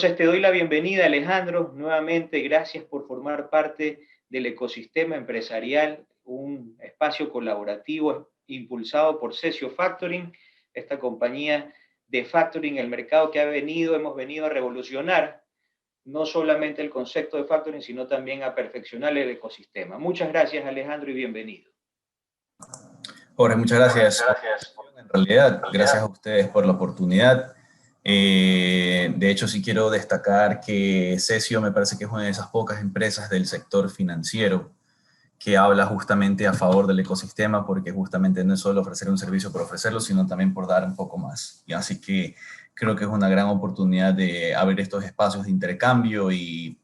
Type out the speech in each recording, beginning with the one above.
Entonces te doy la bienvenida, Alejandro. Nuevamente, gracias por formar parte del ecosistema empresarial, un espacio colaborativo impulsado por Cesio Factoring, esta compañía de factoring, el mercado que hemos venido a revolucionar no solamente el concepto de factoring, sino también a perfeccionar el ecosistema. Muchas gracias, Alejandro, y bienvenido. Jorge, muchas gracias. En realidad, gracias a ustedes por la oportunidad. De hecho, sí quiero destacar que Cesio me parece que es una de esas pocas empresas del sector financiero que habla justamente a favor del ecosistema, porque justamente no es solo ofrecer un servicio por ofrecerlo, sino también por dar un poco más. Y así que creo que es una gran oportunidad de abrir estos espacios de intercambio y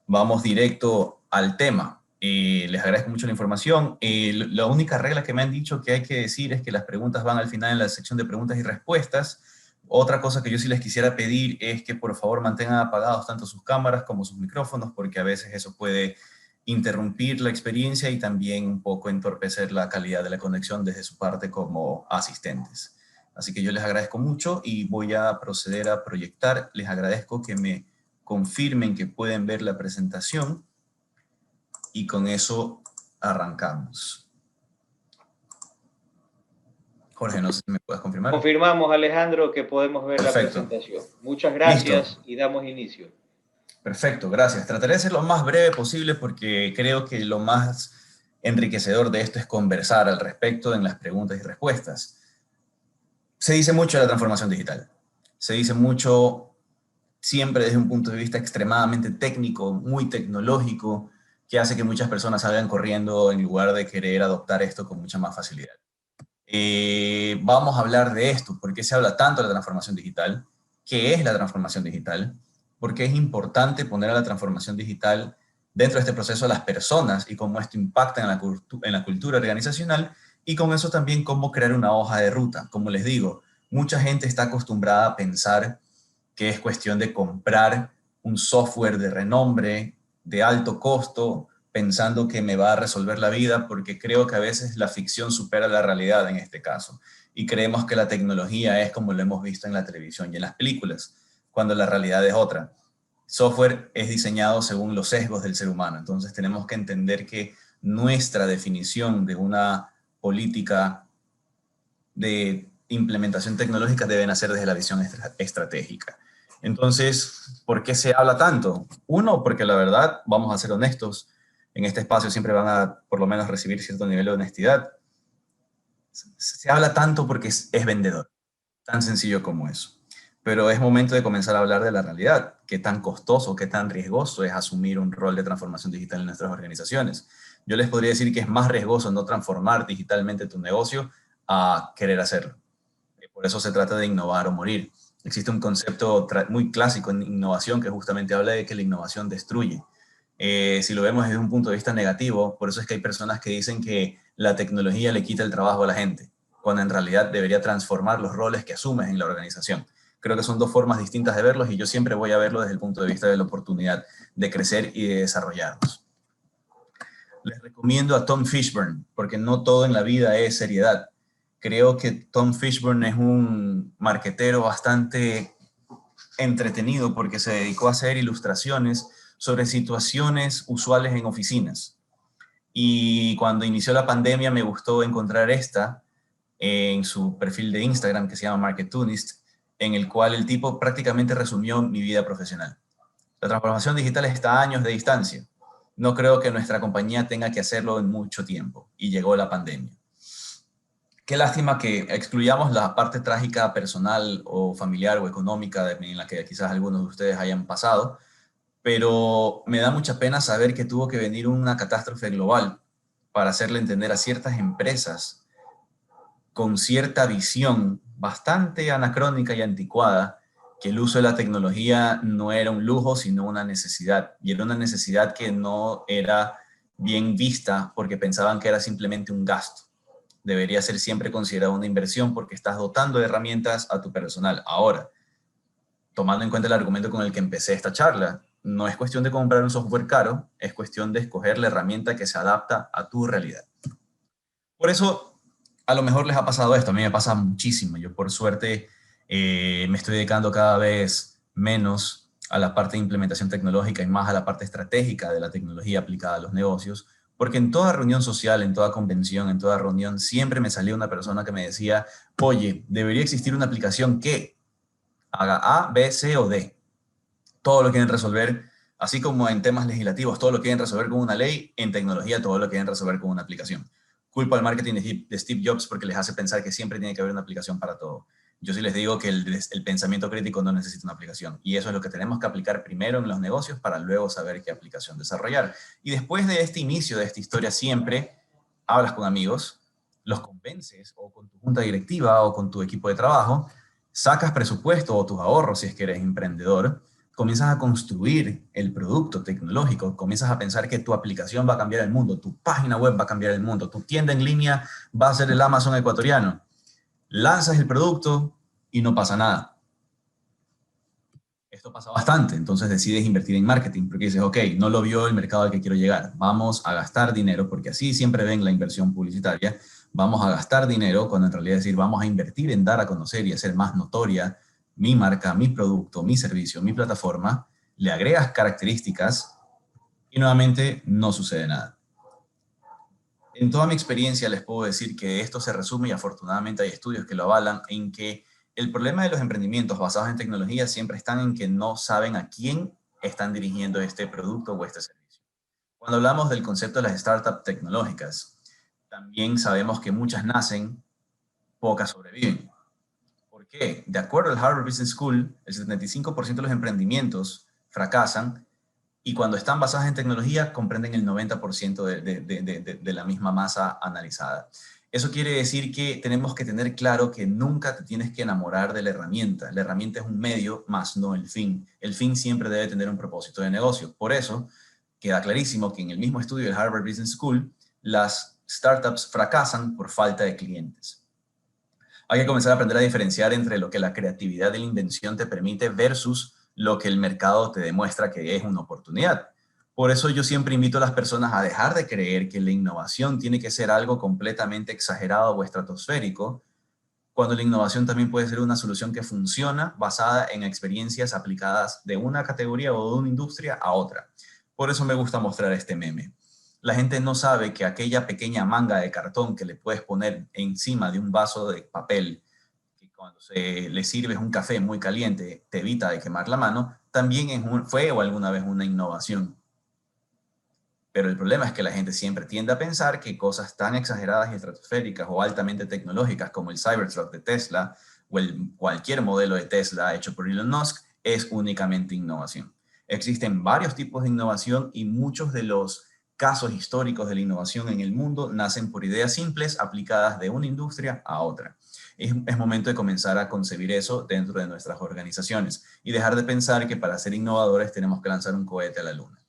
vamos directo al tema. Les agradezco mucho la información. La única regla que me han dicho que hay que decir es que las preguntas van al final en la sección de preguntas y respuestas. Otra cosa que yo sí les quisiera pedir es que por favor mantengan apagados tanto sus cámaras como sus micrófonos, porque a veces eso puede interrumpir la experiencia y también un poco entorpecer la calidad de la conexión desde su parte como asistentes. Así que yo les agradezco mucho y voy a proceder a proyectar. Les agradezco que me confirmen que pueden ver la presentación y con eso arrancamos. Jorge, no sé si me puedes confirmar. Confirmamos, Alejandro, que podemos ver la presentación. Muchas gracias. Listo. Y damos inicio. Perfecto, gracias. Trataré de ser lo más breve posible porque creo que lo más enriquecedor de esto es conversar al respecto en las preguntas y respuestas. Se dice mucho de la transformación digital. Se dice mucho siempre desde un punto de vista extremadamente técnico, muy tecnológico, que hace que muchas personas salgan corriendo en lugar de querer adoptar esto con mucha más facilidad. Vamos a hablar de esto, por qué se habla tanto de la transformación digital, qué es la transformación digital, por qué es importante poner a la transformación digital dentro de este proceso a las personas y cómo esto impacta en la cultura organizacional, y con eso también cómo crear una hoja de ruta. Como les digo, mucha gente está acostumbrada a pensar que es cuestión de comprar un software de renombre, de alto costo, pensando que me va a resolver la vida, porque creo que a veces la ficción supera la realidad en este caso. Y creemos que la tecnología es como lo hemos visto en la televisión y en las películas, cuando la realidad es otra. Software es diseñado según los sesgos del ser humano, entonces tenemos que entender que nuestra definición de una política de implementación tecnológica deben hacer desde la visión estratégica. Entonces, ¿por qué se habla tanto? Uno, porque la verdad, vamos a ser honestos, en este espacio siempre van a por lo menos recibir cierto nivel de honestidad. Se habla tanto porque es vendedor, tan sencillo como eso. Pero es momento de comenzar a hablar de la realidad, qué tan costoso, qué tan riesgoso es asumir un rol de transformación digital en nuestras organizaciones. Yo les podría decir que es más riesgoso no transformar digitalmente tu negocio a querer hacerlo. Por eso se trata de innovar o morir. Existe un concepto muy clásico en innovación que justamente habla de que la innovación destruye. Si lo vemos desde un punto de vista negativo, por eso es que hay personas que dicen que la tecnología le quita el trabajo a la gente, cuando en realidad debería transformar los roles que asumes en la organización. Creo que son dos formas distintas de verlos y yo siempre voy a verlo desde el punto de vista de la oportunidad de crecer y de desarrollarnos. Les recomiendo a Tom Fishburne, porque no todo en la vida es seriedad. Creo que Tom Fishburne es un marquetero bastante entretenido porque se dedicó a hacer ilustraciones sobre situaciones usuales en oficinas. Y cuando inició la pandemia me gustó encontrar esta en su perfil de Instagram que se llama Marketunist, en el cual el tipo prácticamente resumió mi vida profesional. La transformación digital está a años de distancia. No creo que nuestra compañía tenga que hacerlo en mucho tiempo y llegó la pandemia. Qué lástima que excluyamos la parte trágica personal o familiar o económica en la que quizás algunos de ustedes hayan pasado, pero me da mucha pena saber que tuvo que venir una catástrofe global para hacerle entender a ciertas empresas con cierta visión bastante anacrónica y anticuada que el uso de la tecnología no era un lujo, sino una necesidad. Y era una necesidad que no era bien vista porque pensaban que era simplemente un gasto. Debería ser siempre considerado una inversión porque estás dotando de herramientas a tu personal. Ahora, tomando en cuenta el argumento con el que empecé esta charla, no es cuestión de comprar un software caro, es cuestión de escoger la herramienta que se adapta a tu realidad. Por eso, a lo mejor les ha pasado esto, a mí me pasa muchísimo. Yo, por suerte, me estoy dedicando cada vez menos a la parte de implementación tecnológica y más a la parte estratégica de la tecnología aplicada a los negocios, porque en toda reunión social, en toda convención, en toda reunión, siempre me salía una persona que me decía, oye, debería existir una aplicación que haga A, B, C o D. Todo lo quieren resolver, así como en temas legislativos, todo lo quieren resolver con una ley, en tecnología todo lo quieren resolver con una aplicación. Culpa al marketing de Steve Jobs porque les hace pensar que siempre tiene que haber una aplicación para todo. Yo sí les digo que el pensamiento crítico no necesita una aplicación. Y eso es lo que tenemos que aplicar primero en los negocios para luego saber qué aplicación desarrollar. Y después de este inicio de esta historia, siempre hablas con amigos, los convences o con tu junta directiva o con tu equipo de trabajo, sacas presupuesto o tus ahorros si es que eres emprendedor, comienzas a construir el producto tecnológico, comienzas a pensar que tu aplicación va a cambiar el mundo, tu página web va a cambiar el mundo, tu tienda en línea va a ser el Amazon ecuatoriano. Lanzas el producto y no pasa nada. Esto pasa bastante, entonces decides invertir en marketing porque dices, ok, no lo vio el mercado al que quiero llegar, vamos a gastar dinero, porque así siempre ven la inversión publicitaria, vamos a gastar dinero cuando en realidad es decir, vamos a invertir en dar a conocer y hacer más notoria mi marca, mi producto, mi servicio, mi plataforma, le agregas características y nuevamente no sucede nada. En toda mi experiencia les puedo decir que esto se resume, y afortunadamente hay estudios que lo avalan, en que el problema de los emprendimientos basados en tecnología siempre están en que no saben a quién están dirigiendo este producto o este servicio. Cuando hablamos del concepto de las startups tecnológicas, también sabemos que muchas nacen, pocas sobreviven. ¿Por qué? De acuerdo al Harvard Business School, el 75% de los emprendimientos fracasan y cuando están basadas en tecnología comprenden el 90% de la misma masa analizada. Eso quiere decir que tenemos que tener claro que nunca te tienes que enamorar de la herramienta. La herramienta es un medio, más no el fin. El fin siempre debe tener un propósito de negocio. Por eso, queda clarísimo que en el mismo estudio del Harvard Business School, las startups fracasan por falta de clientes. Hay que comenzar a aprender a diferenciar entre lo que la creatividad de la invención te permite versus lo que el mercado te demuestra que es una oportunidad. Por eso yo siempre invito a las personas a dejar de creer que la innovación tiene que ser algo completamente exagerado o estratosférico, cuando la innovación también puede ser una solución que funciona basada en experiencias aplicadas de una categoría o de una industria a otra. Por eso me gusta mostrar este meme. La gente no sabe que aquella pequeña manga de cartón que le puedes poner encima de un vaso de papel, que cuando le sirves un café muy caliente te evita de quemar la mano, también fue o alguna vez una innovación. Pero el problema es que la gente siempre tiende a pensar que cosas tan exageradas y estratosféricas o altamente tecnológicas como el Cybertruck de Tesla o cualquier modelo de Tesla hecho por Elon Musk es únicamente innovación. Existen varios tipos de innovación y muchos de los casos históricos de la innovación en el mundo nacen por ideas simples aplicadas de una industria a otra. Es momento de comenzar a concebir eso dentro de nuestras organizaciones y dejar de pensar que para ser innovadores tenemos que lanzar un cohete a la luna.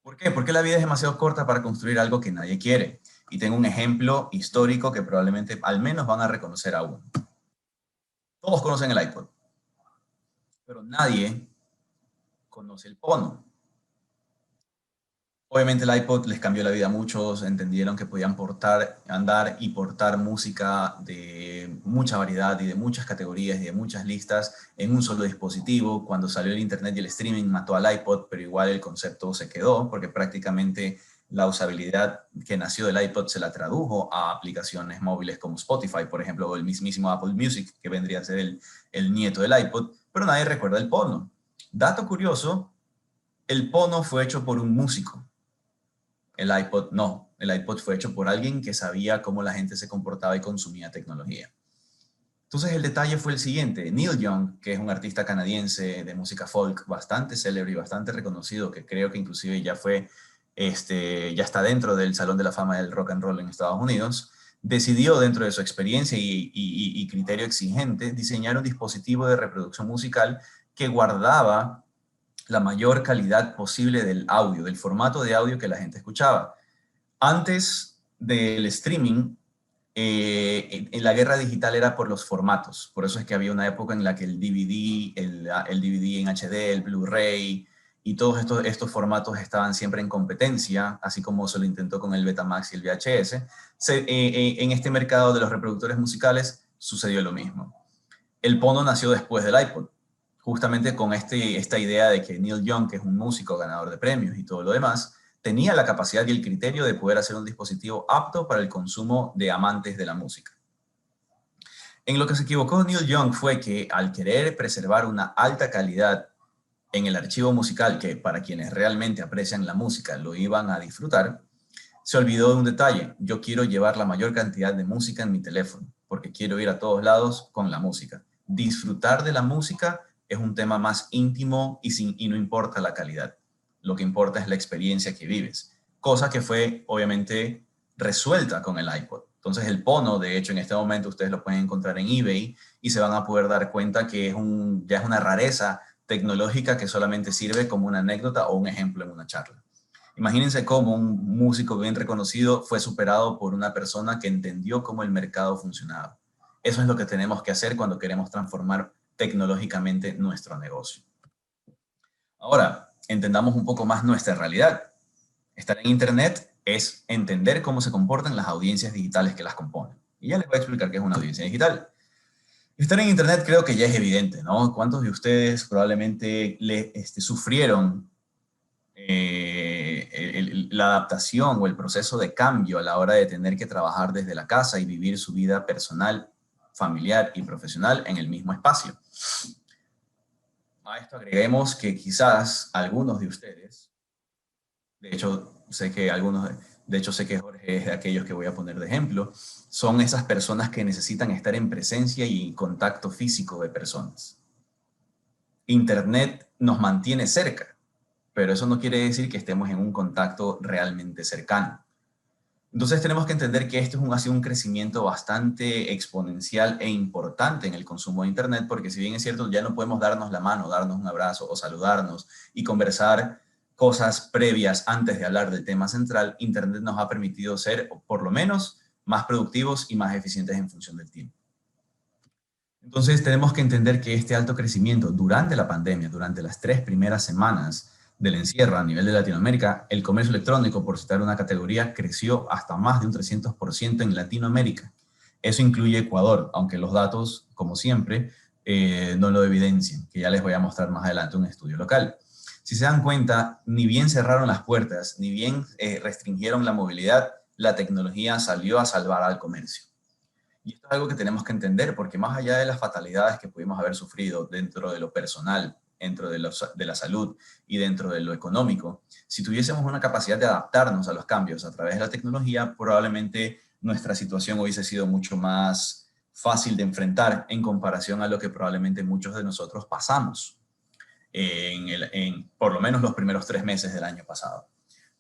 ¿Por qué? Porque la vida es demasiado corta para construir algo que nadie quiere. Y tengo un ejemplo histórico que probablemente al menos van a reconocer aún. Todos conocen el iPod, pero nadie conoce el Pono. Obviamente el iPod les cambió la vida a muchos, entendieron que podían andar y portar música de mucha variedad y de muchas categorías y de muchas listas en un solo dispositivo. Cuando salió el internet y el streaming mató al iPod, pero igual el concepto se quedó porque prácticamente la usabilidad que nació del iPod se la tradujo a aplicaciones móviles como Spotify, por ejemplo, o el mismísimo Apple Music, que vendría a ser el nieto del iPod, pero nadie recuerda el Pono. Dato curioso, el Pono fue hecho por un músico. El iPod no. El iPod fue hecho por alguien que sabía cómo la gente se comportaba y consumía tecnología. Entonces el detalle fue el siguiente. Neil Young, que es un artista canadiense de música folk bastante célebre y bastante reconocido, que creo que inclusive ya está dentro del Salón de la Fama del Rock and Roll en Estados Unidos, decidió dentro de su experiencia y criterio exigente diseñar un dispositivo de reproducción musical que guardaba la mayor calidad posible del audio, del formato de audio que la gente escuchaba. Antes del streaming, en la guerra digital era por los formatos. Por eso es que había una época en la que el DVD, el DVD en HD, el Blu-ray y todos estos formatos estaban siempre en competencia, así como se lo intentó con el Betamax y el VHS. En este mercado de los reproductores musicales sucedió lo mismo. El Pono nació después del iPod. justamente con esta idea de que Neil Young, que es un músico ganador de premios y todo lo demás, tenía la capacidad y el criterio de poder hacer un dispositivo apto para el consumo de amantes de la música. En lo que se equivocó Neil Young fue que al querer preservar una alta calidad en el archivo musical, que para quienes realmente aprecian la música lo iban a disfrutar, se olvidó de un detalle: yo quiero llevar la mayor cantidad de música en mi teléfono, porque quiero ir a todos lados con la música. Disfrutar de la música es un tema más íntimo y no importa la calidad. Lo que importa es la experiencia que vives, cosa que fue obviamente resuelta con el iPod. Entonces el Pono, de hecho, en este momento ustedes lo pueden encontrar en eBay y se van a poder dar cuenta que ya es una rareza tecnológica que solamente sirve como una anécdota o un ejemplo en una charla. Imagínense cómo un músico bien reconocido fue superado por una persona que entendió cómo el mercado funcionaba. Eso es lo que tenemos que hacer cuando queremos transformar tecnológicamente nuestro negocio. Ahora, entendamos un poco más nuestra realidad. Estar en Internet es entender cómo se comportan las audiencias digitales que las componen. Y ya les voy a explicar qué es una audiencia digital. Estar en Internet creo que ya es evidente, ¿no? ¿Cuántos de ustedes probablemente sufrieron la adaptación o el proceso de cambio a la hora de tener que trabajar desde la casa y vivir su vida personal, familiar y profesional en el mismo espacio? A esto agreguemos que quizás algunos de ustedes, de hecho sé que Jorge es de aquellos que voy a poner de ejemplo, son esas personas que necesitan estar en presencia y contacto físico de personas. Internet nos mantiene cerca, pero eso no quiere decir que estemos en un contacto realmente cercano. Entonces tenemos que entender que esto ha sido un crecimiento bastante exponencial e importante en el consumo de Internet, porque si bien es cierto, ya no podemos darnos la mano, darnos un abrazo o saludarnos y conversar cosas previas antes de hablar del tema central, Internet nos ha permitido ser, por lo menos, más productivos y más eficientes en función del tiempo. Entonces tenemos que entender que este alto crecimiento durante la pandemia, durante las 3 primeras semanas del encierro a nivel de Latinoamérica, el comercio electrónico, por citar una categoría, creció hasta más de un 300% en Latinoamérica. Eso incluye Ecuador, aunque los datos, como siempre, no lo evidencian, que ya les voy a mostrar más adelante un estudio local. Si se dan cuenta, ni bien cerraron las puertas, ni bien restringieron la movilidad, la tecnología salió a salvar al comercio. Y esto es algo que tenemos que entender, porque más allá de las fatalidades que pudimos haber sufrido dentro de lo personal, dentro de la salud y dentro de lo económico, si tuviésemos una capacidad de adaptarnos a los cambios a través de la tecnología, probablemente nuestra situación hubiese sido mucho más fácil de enfrentar en comparación a lo que probablemente muchos de nosotros pasamos en por lo menos los primeros 3 meses del año pasado.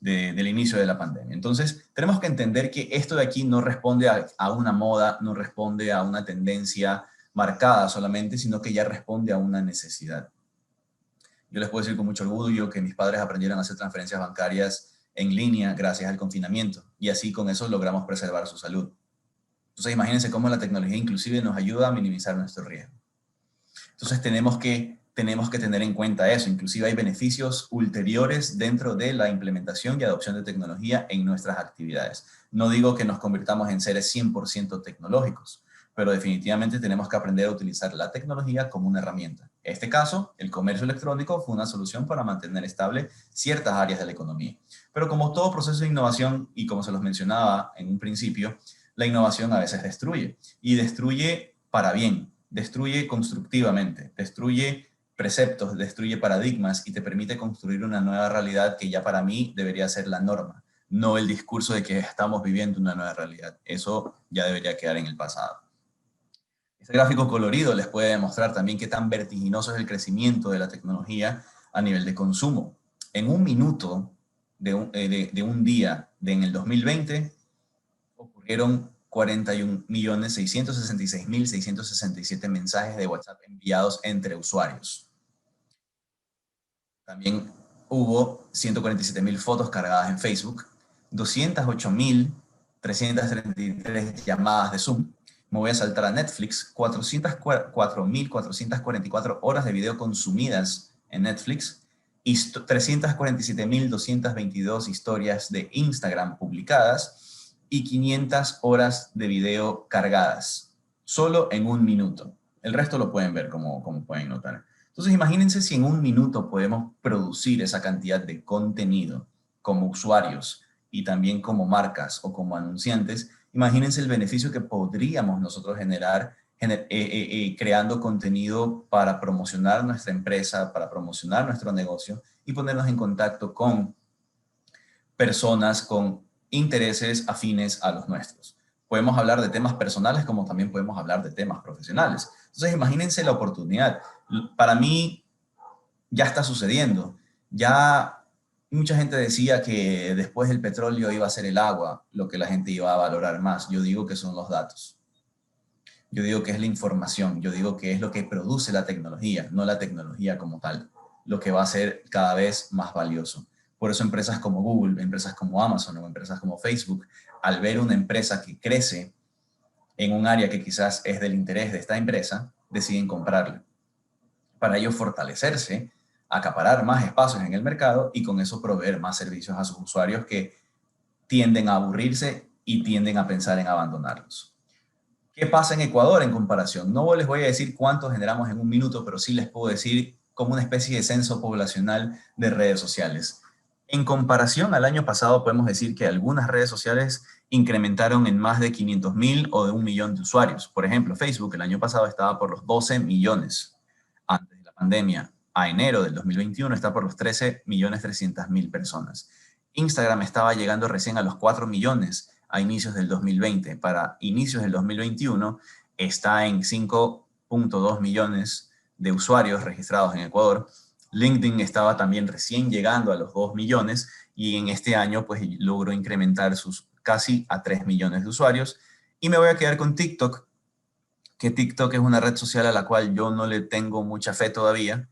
Del inicio de la pandemia. Entonces, tenemos que entender que esto de aquí no responde a una moda, no responde a una tendencia marcada solamente, sino que ya responde a una necesidad. Yo les puedo decir con mucho orgullo que mis padres aprendieron a hacer transferencias bancarias en línea gracias al confinamiento, y así con eso logramos preservar su salud. Entonces, imagínense cómo la tecnología inclusive nos ayuda a minimizar nuestro riesgo. Entonces, tenemos que tener en cuenta eso. Inclusive hay beneficios ulteriores dentro de la implementación y adopción de tecnología en nuestras actividades. No digo que nos convirtamos en seres 100% tecnológicos, pero definitivamente tenemos que aprender a utilizar la tecnología como una herramienta. En este caso, el comercio electrónico fue una solución para mantener estable ciertas áreas de la economía. Pero como todo proceso de innovación, y como se los mencionaba en un principio, la innovación a veces destruye, y destruye para bien, destruye constructivamente, destruye preceptos, destruye paradigmas y te permite construir una nueva realidad que ya para mí debería ser la norma, no el discurso de que estamos viviendo una nueva realidad. Eso ya debería quedar en el pasado. Este gráfico colorido les puede demostrar también qué tan vertiginoso es el crecimiento de la tecnología a nivel de consumo. En un minuto de un día en el 2020 ocurrieron 41.666.667 mensajes de WhatsApp enviados entre usuarios. También hubo 147.000 fotos cargadas en Facebook, 208.333 llamadas de Zoom. Me voy a saltar a Netflix, 404.444 horas de video consumidas en Netflix y 347.222 historias de Instagram publicadas y 500 horas de video cargadas, solo en un minuto. El resto lo pueden ver como pueden notar. Entonces imagínense si en un minuto podemos producir esa cantidad de contenido como usuarios y también como marcas o como anunciantes. Imagínense el beneficio que podríamos nosotros generar creando contenido para promocionar nuestra empresa, para promocionar nuestro negocio y ponernos en contacto con personas con intereses afines a los nuestros. Podemos hablar de temas personales como también podemos hablar de temas profesionales. Entonces, imagínense la oportunidad. Para mí ya está sucediendo. Ya mucha gente decía que después del petróleo iba a ser el agua lo que la gente iba a valorar más. Yo digo que son los datos. Yo digo que es la información. Yo digo que es lo que produce la tecnología, no la tecnología como tal, lo que va a ser cada vez más valioso. Por eso empresas como Google, empresas como Amazon o empresas como Facebook, al ver una empresa que crece en un área que quizás es del interés de esta empresa, deciden comprarla. Para ello fortalecerse, acaparar más espacios en el mercado y con eso proveer más servicios a sus usuarios que tienden a aburrirse y tienden a pensar en abandonarlos. ¿Qué pasa en Ecuador en comparación? No les voy a decir cuánto generamos en un minuto, pero sí les puedo decir como una especie de censo poblacional de redes sociales. En comparación al año pasado, podemos decir que algunas redes sociales incrementaron en más de 500,000 o de 1 millón de usuarios. Por ejemplo, Facebook el año pasado estaba por los 12 millones antes de la pandemia. A enero del 2021 está por los 13.300.000 personas. Instagram estaba llegando recién a los 4 millones a inicios del 2020. Para inicios del 2021 está en 5.2 millones de usuarios registrados en Ecuador. LinkedIn estaba también recién llegando a los 2 millones y en este año pues logró incrementar sus casi a 3 millones de usuarios. Y me voy a quedar con TikTok, que TikTok es una red social a la cual yo no le tengo mucha fe todavía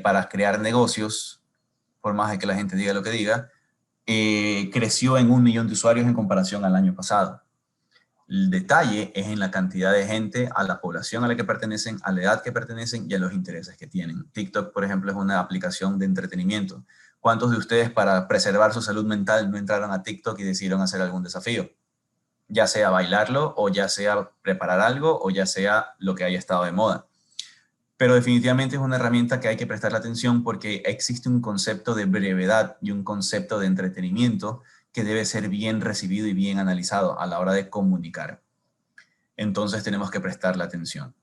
para crear negocios, por más de que la gente diga lo que diga. Creció en 1 millón de usuarios en comparación al año pasado. El detalle es en la cantidad de gente, a la población a la que pertenecen, a la edad que pertenecen y a los intereses que tienen. TikTok, por ejemplo, es una aplicación de entretenimiento. ¿Cuántos de ustedes para preservar su salud mental no entraron a TikTok y decidieron hacer algún desafío? Ya sea bailarlo o ya sea preparar algo o ya sea lo que haya estado de moda. Pero definitivamente es una herramienta que hay que prestarle atención porque existe un concepto de brevedad y un concepto de entretenimiento que debe ser bien recibido y bien analizado a la hora de comunicar. Entonces tenemos que prestarle atención.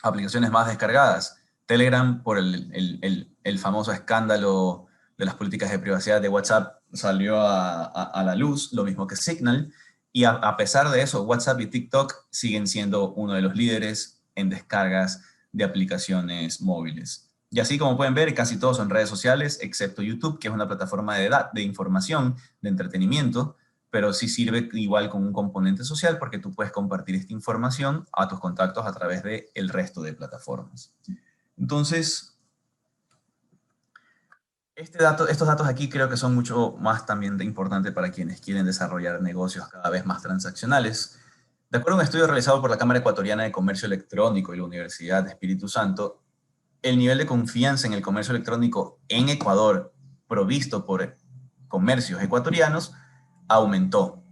Aplicaciones más descargadas. Telegram, por el famoso escándalo de las políticas de privacidad de WhatsApp, salió a la luz, lo mismo que Signal. Y a pesar de eso, WhatsApp y TikTok siguen siendo uno de los líderes en descargas de aplicaciones móviles. Y así como pueden ver, casi todos son redes sociales, excepto YouTube, que es una plataforma de información, de entretenimiento, pero sí sirve igual con un componente social porque tú puedes compartir esta información a tus contactos a través del resto de plataformas. Entonces, estos datos aquí creo que son mucho más también importantes para quienes quieren desarrollar negocios cada vez más transaccionales. De acuerdo a un estudio realizado por la Cámara Ecuatoriana de Comercio Electrónico y la Universidad de Espíritu Santo, el nivel de confianza en el comercio electrónico en Ecuador, provisto por comercios ecuatorianos, aumentó.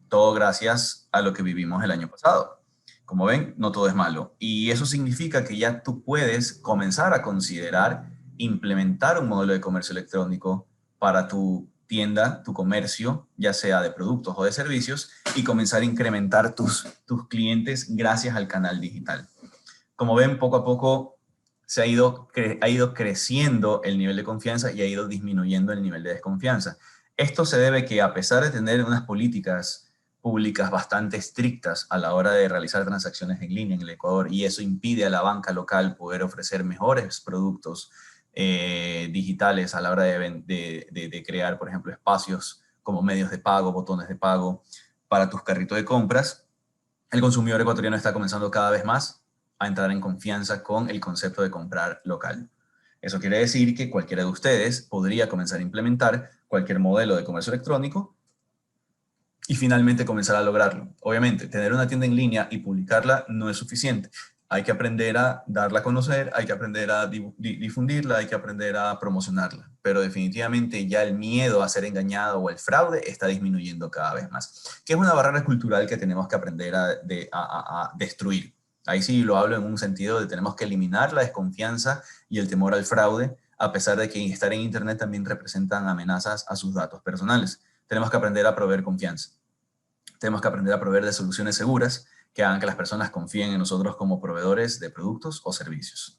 Todo gracias a lo que vivimos el año pasado. Como ven, no todo es malo. Y eso significa que ya tú puedes comenzar a considerar implementar un modelo de comercio electrónico para tu tienda, tu comercio, ya sea de productos o de servicios, y comenzar a incrementar tus clientes gracias al canal digital. Como ven, poco a poco ha ido creciendo el nivel de confianza y ha ido disminuyendo el nivel de desconfianza. Esto se debe que a pesar de tener unas políticas públicas bastante estrictas a la hora de realizar transacciones en línea en el Ecuador, y eso impide a la banca local poder ofrecer mejores productos digitales a la hora de crear, por ejemplo, espacios como medios de pago, botones de pago para tus carritos de compras. El consumidor ecuatoriano está comenzando cada vez más a entrar en confianza con el concepto de comprar local. Eso quiere decir que cualquiera de ustedes podría comenzar a implementar cualquier modelo de comercio electrónico y finalmente comenzar a lograrlo. Obviamente, tener una tienda en línea y publicarla no es suficiente. Hay que aprender a darla a conocer, hay que aprender a difundirla, hay que aprender a promocionarla. Pero definitivamente ya el miedo a ser engañado o el fraude está disminuyendo cada vez más, que es una barrera cultural que tenemos que aprender a destruir. Ahí sí lo hablo en un sentido de tenemos que eliminar la desconfianza y el temor al fraude, a pesar de que estar en Internet también representan amenazas a sus datos personales. Tenemos que aprender a proveer confianza. Tenemos que aprender a proveer de soluciones seguras que hagan que las personas confíen en nosotros como proveedores de productos o servicios.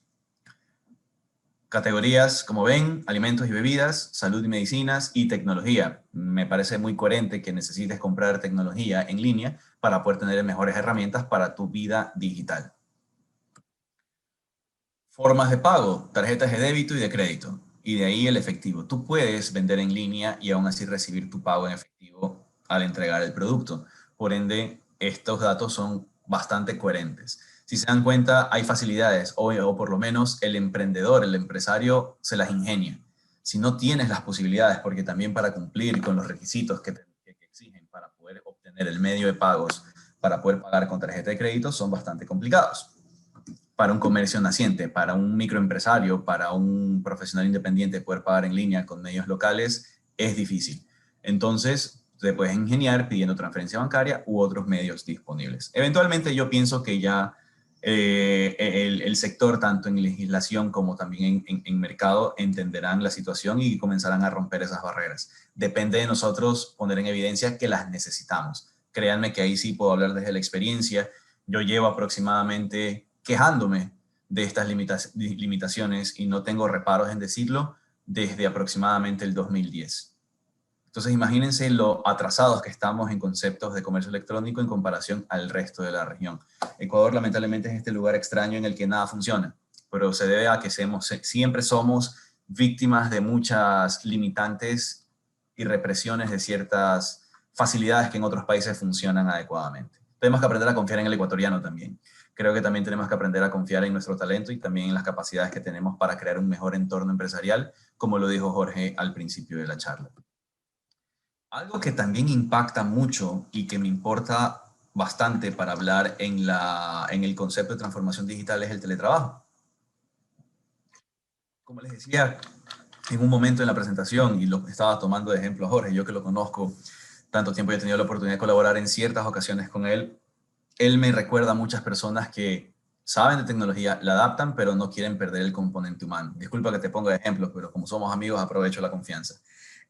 Categorías, como ven, alimentos y bebidas, salud y medicinas y tecnología. Me parece muy coherente que necesites comprar tecnología en línea para poder tener mejores herramientas para tu vida digital. Formas de pago, tarjetas de débito y de crédito. Y de ahí el efectivo. Tú puedes vender en línea y aún así recibir tu pago en efectivo al entregar el producto. Por ende, estos datos son bastante coherentes. Si se dan cuenta, hay facilidades, o por lo menos el emprendedor, el empresario, se las ingenia. Si no tienes las posibilidades, porque también para cumplir con los requisitos que exigen para poder obtener el medio de pagos, para poder pagar con tarjeta de crédito, son bastante complicados. Para un comercio naciente, para un microempresario, para un profesional independiente poder pagar en línea con medios locales es difícil. Entonces, te puedes ingeniar pidiendo transferencia bancaria u otros medios disponibles. Eventualmente yo pienso que ya el sector, tanto en legislación como también en mercado, entenderán la situación y comenzarán a romper esas barreras. Depende de nosotros poner en evidencia que las necesitamos. Créanme que ahí sí puedo hablar desde la experiencia. Yo llevo aproximadamente quejándome de estas limitaciones y no tengo reparos en decirlo desde aproximadamente el 2010. Entonces imagínense lo atrasados que estamos en conceptos de comercio electrónico en comparación al resto de la región. Ecuador lamentablemente es este lugar extraño en el que nada funciona, pero se debe a que siempre somos víctimas de muchas limitantes y represiones de ciertas facilidades que en otros países funcionan adecuadamente. Tenemos que aprender a confiar en el ecuatoriano también. Creo que también tenemos que aprender a confiar en nuestro talento y también en las capacidades que tenemos para crear un mejor entorno empresarial, como lo dijo Jorge al principio de la charla. Algo que también impacta mucho y que me importa bastante para hablar en el concepto de transformación digital es el teletrabajo. Como les decía en un momento en la presentación, y lo estaba tomando de ejemplo a Jorge, yo que lo conozco tanto tiempo y he tenido la oportunidad de colaborar en ciertas ocasiones con él me recuerda a muchas personas que saben de tecnología, la adaptan, pero no quieren perder el componente humano. Disculpa que te ponga de ejemplo, pero como somos amigos aprovecho la confianza.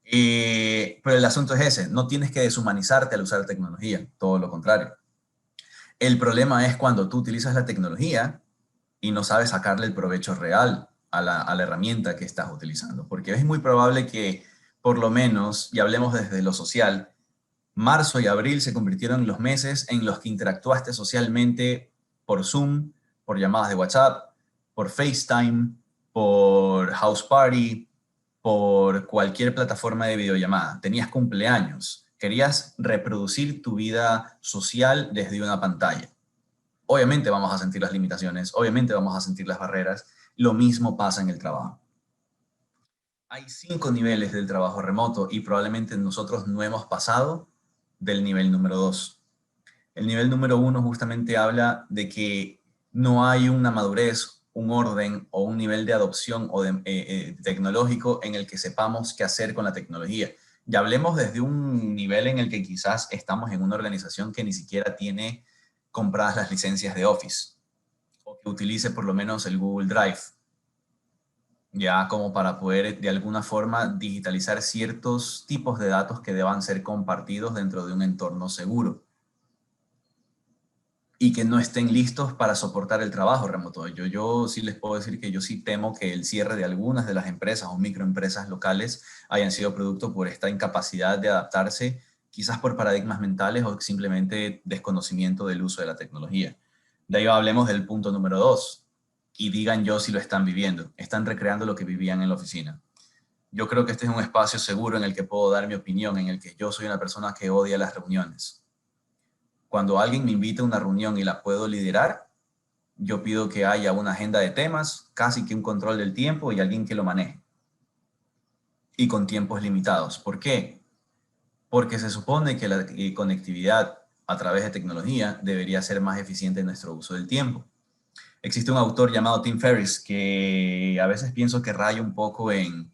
Pero el asunto es ese, no tienes que deshumanizarte al usar tecnología, todo lo contrario. El problema es cuando tú utilizas la tecnología y no sabes sacarle el provecho real a la herramienta que estás utilizando, porque es muy probable que, por lo menos, y hablemos desde lo social, marzo y abril se convirtieron en los meses en los que interactuaste socialmente por Zoom, por llamadas de WhatsApp, por FaceTime, por House Party, por cualquier plataforma de videollamada. Tenías cumpleaños, querías reproducir tu vida social desde una pantalla. Obviamente vamos a sentir las limitaciones, obviamente vamos a sentir las barreras. Lo mismo pasa en el trabajo. Hay 5 niveles del trabajo remoto y probablemente nosotros no hemos pasado del nivel número 2. El nivel número 1 justamente habla de que no hay una madurez, un orden o un nivel de adopción o tecnológico en el que sepamos qué hacer con la tecnología. Ya hablemos desde un nivel en el que quizás estamos en una organización que ni siquiera tiene compradas las licencias de Office o que utilice por lo menos el Google Drive, ya como para poder de alguna forma digitalizar ciertos tipos de datos que deban ser compartidos dentro de un entorno seguro y que no estén listos para soportar el trabajo remoto. Yo sí les puedo decir que yo sí temo que el cierre de algunas de las empresas o microempresas locales hayan sido producto por esta incapacidad de adaptarse, quizás por paradigmas mentales o simplemente desconocimiento del uso de la tecnología. De ahí hablemos del punto número 2 y digan yo si lo están viviendo. Están recreando lo que vivían en la oficina. Yo creo que este es un espacio seguro en el que puedo dar mi opinión, en el que yo soy una persona que odia las reuniones. Cuando alguien me invita a una reunión y la puedo liderar, yo pido que haya una agenda de temas, casi que un control del tiempo y alguien que lo maneje. Y con tiempos limitados. ¿Por qué? Porque se supone que la conectividad a través de tecnología debería ser más eficiente en nuestro uso del tiempo. Existe un autor llamado Tim Ferriss que a veces pienso que raya un poco en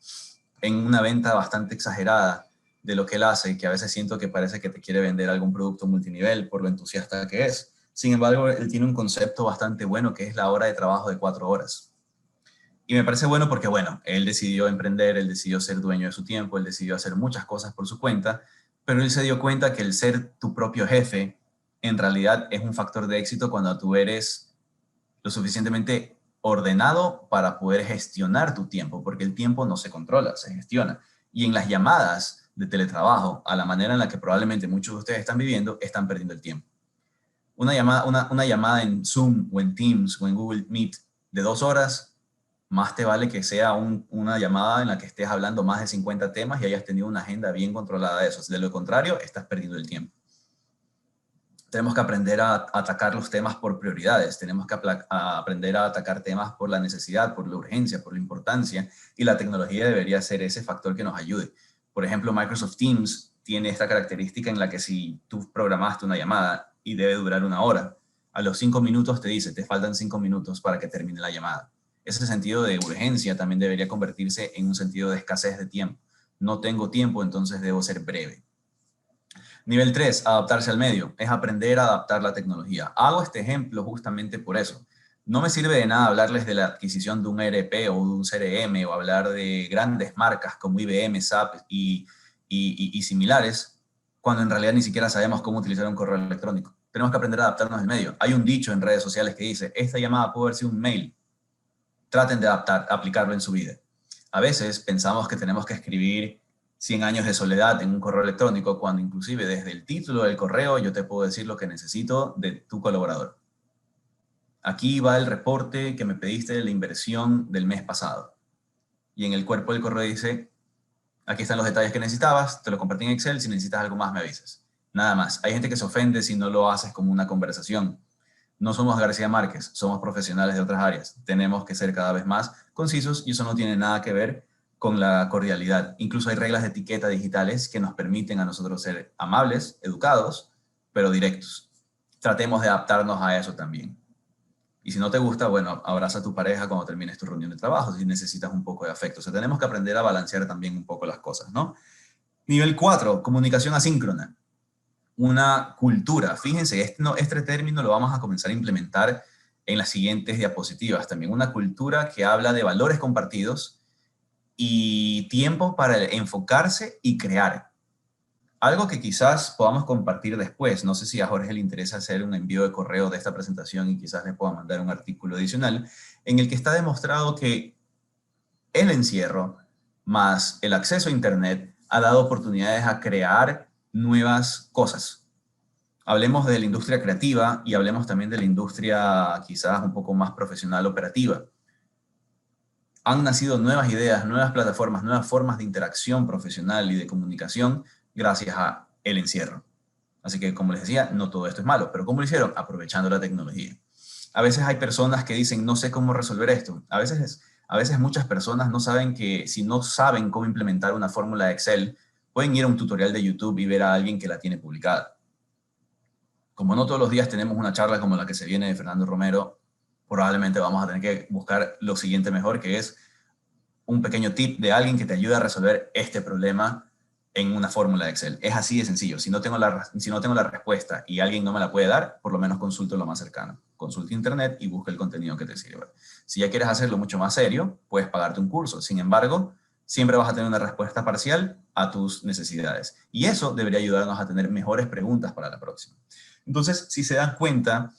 una venta bastante exagerada de lo que él hace, que a veces siento que parece que te quiere vender algún producto multinivel por lo entusiasta que es. Sin embargo, él tiene un concepto bastante bueno que es la hora de trabajo de 4 horas. Y me parece bueno porque, bueno, él decidió emprender, él decidió ser dueño de su tiempo, él decidió hacer muchas cosas por su cuenta, pero él se dio cuenta que el ser tu propio jefe en realidad es un factor de éxito cuando tú eres lo suficientemente ordenado para poder gestionar tu tiempo, porque el tiempo no se controla, se gestiona. Y en las llamadas de teletrabajo, a la manera en la que probablemente muchos de ustedes están viviendo, están perdiendo el tiempo. Una llamada en Zoom o en Teams o en Google Meet de 2 horas, más te vale que sea una llamada en la que estés hablando más de 50 temas y hayas tenido una agenda bien controlada de esos. De lo contrario, estás perdiendo el tiempo. Tenemos que aprender a atacar los temas por prioridades, tenemos que aprender a atacar temas por la necesidad, por la urgencia, por la importancia, y la tecnología debería ser ese factor que nos ayude. Por ejemplo, Microsoft Teams tiene esta característica en la que si tú programaste una llamada y debe durar 1 hora, a los 5 minutos te dice, te faltan 5 minutos para que termine la llamada. Ese sentido de urgencia también debería convertirse en un sentido de escasez de tiempo. No tengo tiempo, entonces debo ser breve. Nivel 3, adaptarse al medio, es aprender a adaptar la tecnología. Hago este ejemplo justamente por eso. No me sirve de nada hablarles de la adquisición de un ERP o de un CRM o hablar de grandes marcas como IBM, SAP y similares, cuando en realidad ni siquiera sabemos cómo utilizar un correo electrónico. Tenemos que aprender a adaptarnos al medio. Hay un dicho en redes sociales que dice, esta llamada puede haber sido un mail. Traten de aplicarlo en su vida. A veces pensamos que tenemos que escribir 100 años de soledad en un correo electrónico, cuando inclusive desde el título del correo yo te puedo decir lo que necesito de tu colaborador. Aquí va el reporte que me pediste de la inversión del mes pasado. Y en el cuerpo del correo dice, aquí están los detalles que necesitabas, te lo compartí en Excel, si necesitas algo más me avisas. Nada más. Hay gente que se ofende si no lo haces como una conversación. No somos García Márquez, somos profesionales de otras áreas. Tenemos que ser cada vez más concisos y eso no tiene nada que ver con la cordialidad. Incluso hay reglas de etiqueta digitales que nos permiten a nosotros ser amables, educados, pero directos. Tratemos de adaptarnos a eso también. Y si no te gusta, bueno, abraza a tu pareja cuando termines tu reunión de trabajo, si necesitas un poco de afecto. O sea, tenemos que aprender a balancear también un poco las cosas, ¿no? Nivel 4, comunicación asíncrona. Una cultura. Fíjense, este término lo vamos a comenzar a implementar en las siguientes diapositivas. También una cultura que habla de valores compartidos y tiempo para enfocarse y crear. Algo que quizás podamos compartir después. No sé si a Jorge le interesa hacer un envío de correo de esta presentación y quizás le pueda mandar un artículo adicional en el que está demostrado que el encierro más el acceso a Internet ha dado oportunidades a crear nuevas cosas. Hablemos de la industria creativa y hablemos también de la industria quizás un poco más profesional operativa. Han nacido nuevas ideas, nuevas plataformas, nuevas formas de interacción profesional y de comunicación gracias a el encierro. Así que, como les decía, no todo esto es malo, pero ¿cómo lo hicieron? Aprovechando la tecnología. A veces hay personas que dicen, no sé cómo resolver esto. A veces muchas personas no saben que si no saben cómo implementar una fórmula de Excel, pueden ir a un tutorial de YouTube y ver a alguien que la tiene publicada. Como no todos los días tenemos una charla como la que se viene de Fernando Romero, probablemente vamos a tener que buscar lo siguiente mejor, que es un pequeño tip de alguien que te ayude a resolver este problema en una fórmula de Excel. Es así de sencillo. Si no tengo la respuesta y alguien no me la puede dar, por lo menos consulto lo más cercano. Consulta internet y busca el contenido que te sirva. Si ya quieres hacerlo mucho más serio, puedes pagarte un curso. Sin embargo, siempre vas a tener una respuesta parcial a tus necesidades. Y eso debería ayudarnos a tener mejores preguntas para la próxima. Entonces, si se dan cuenta,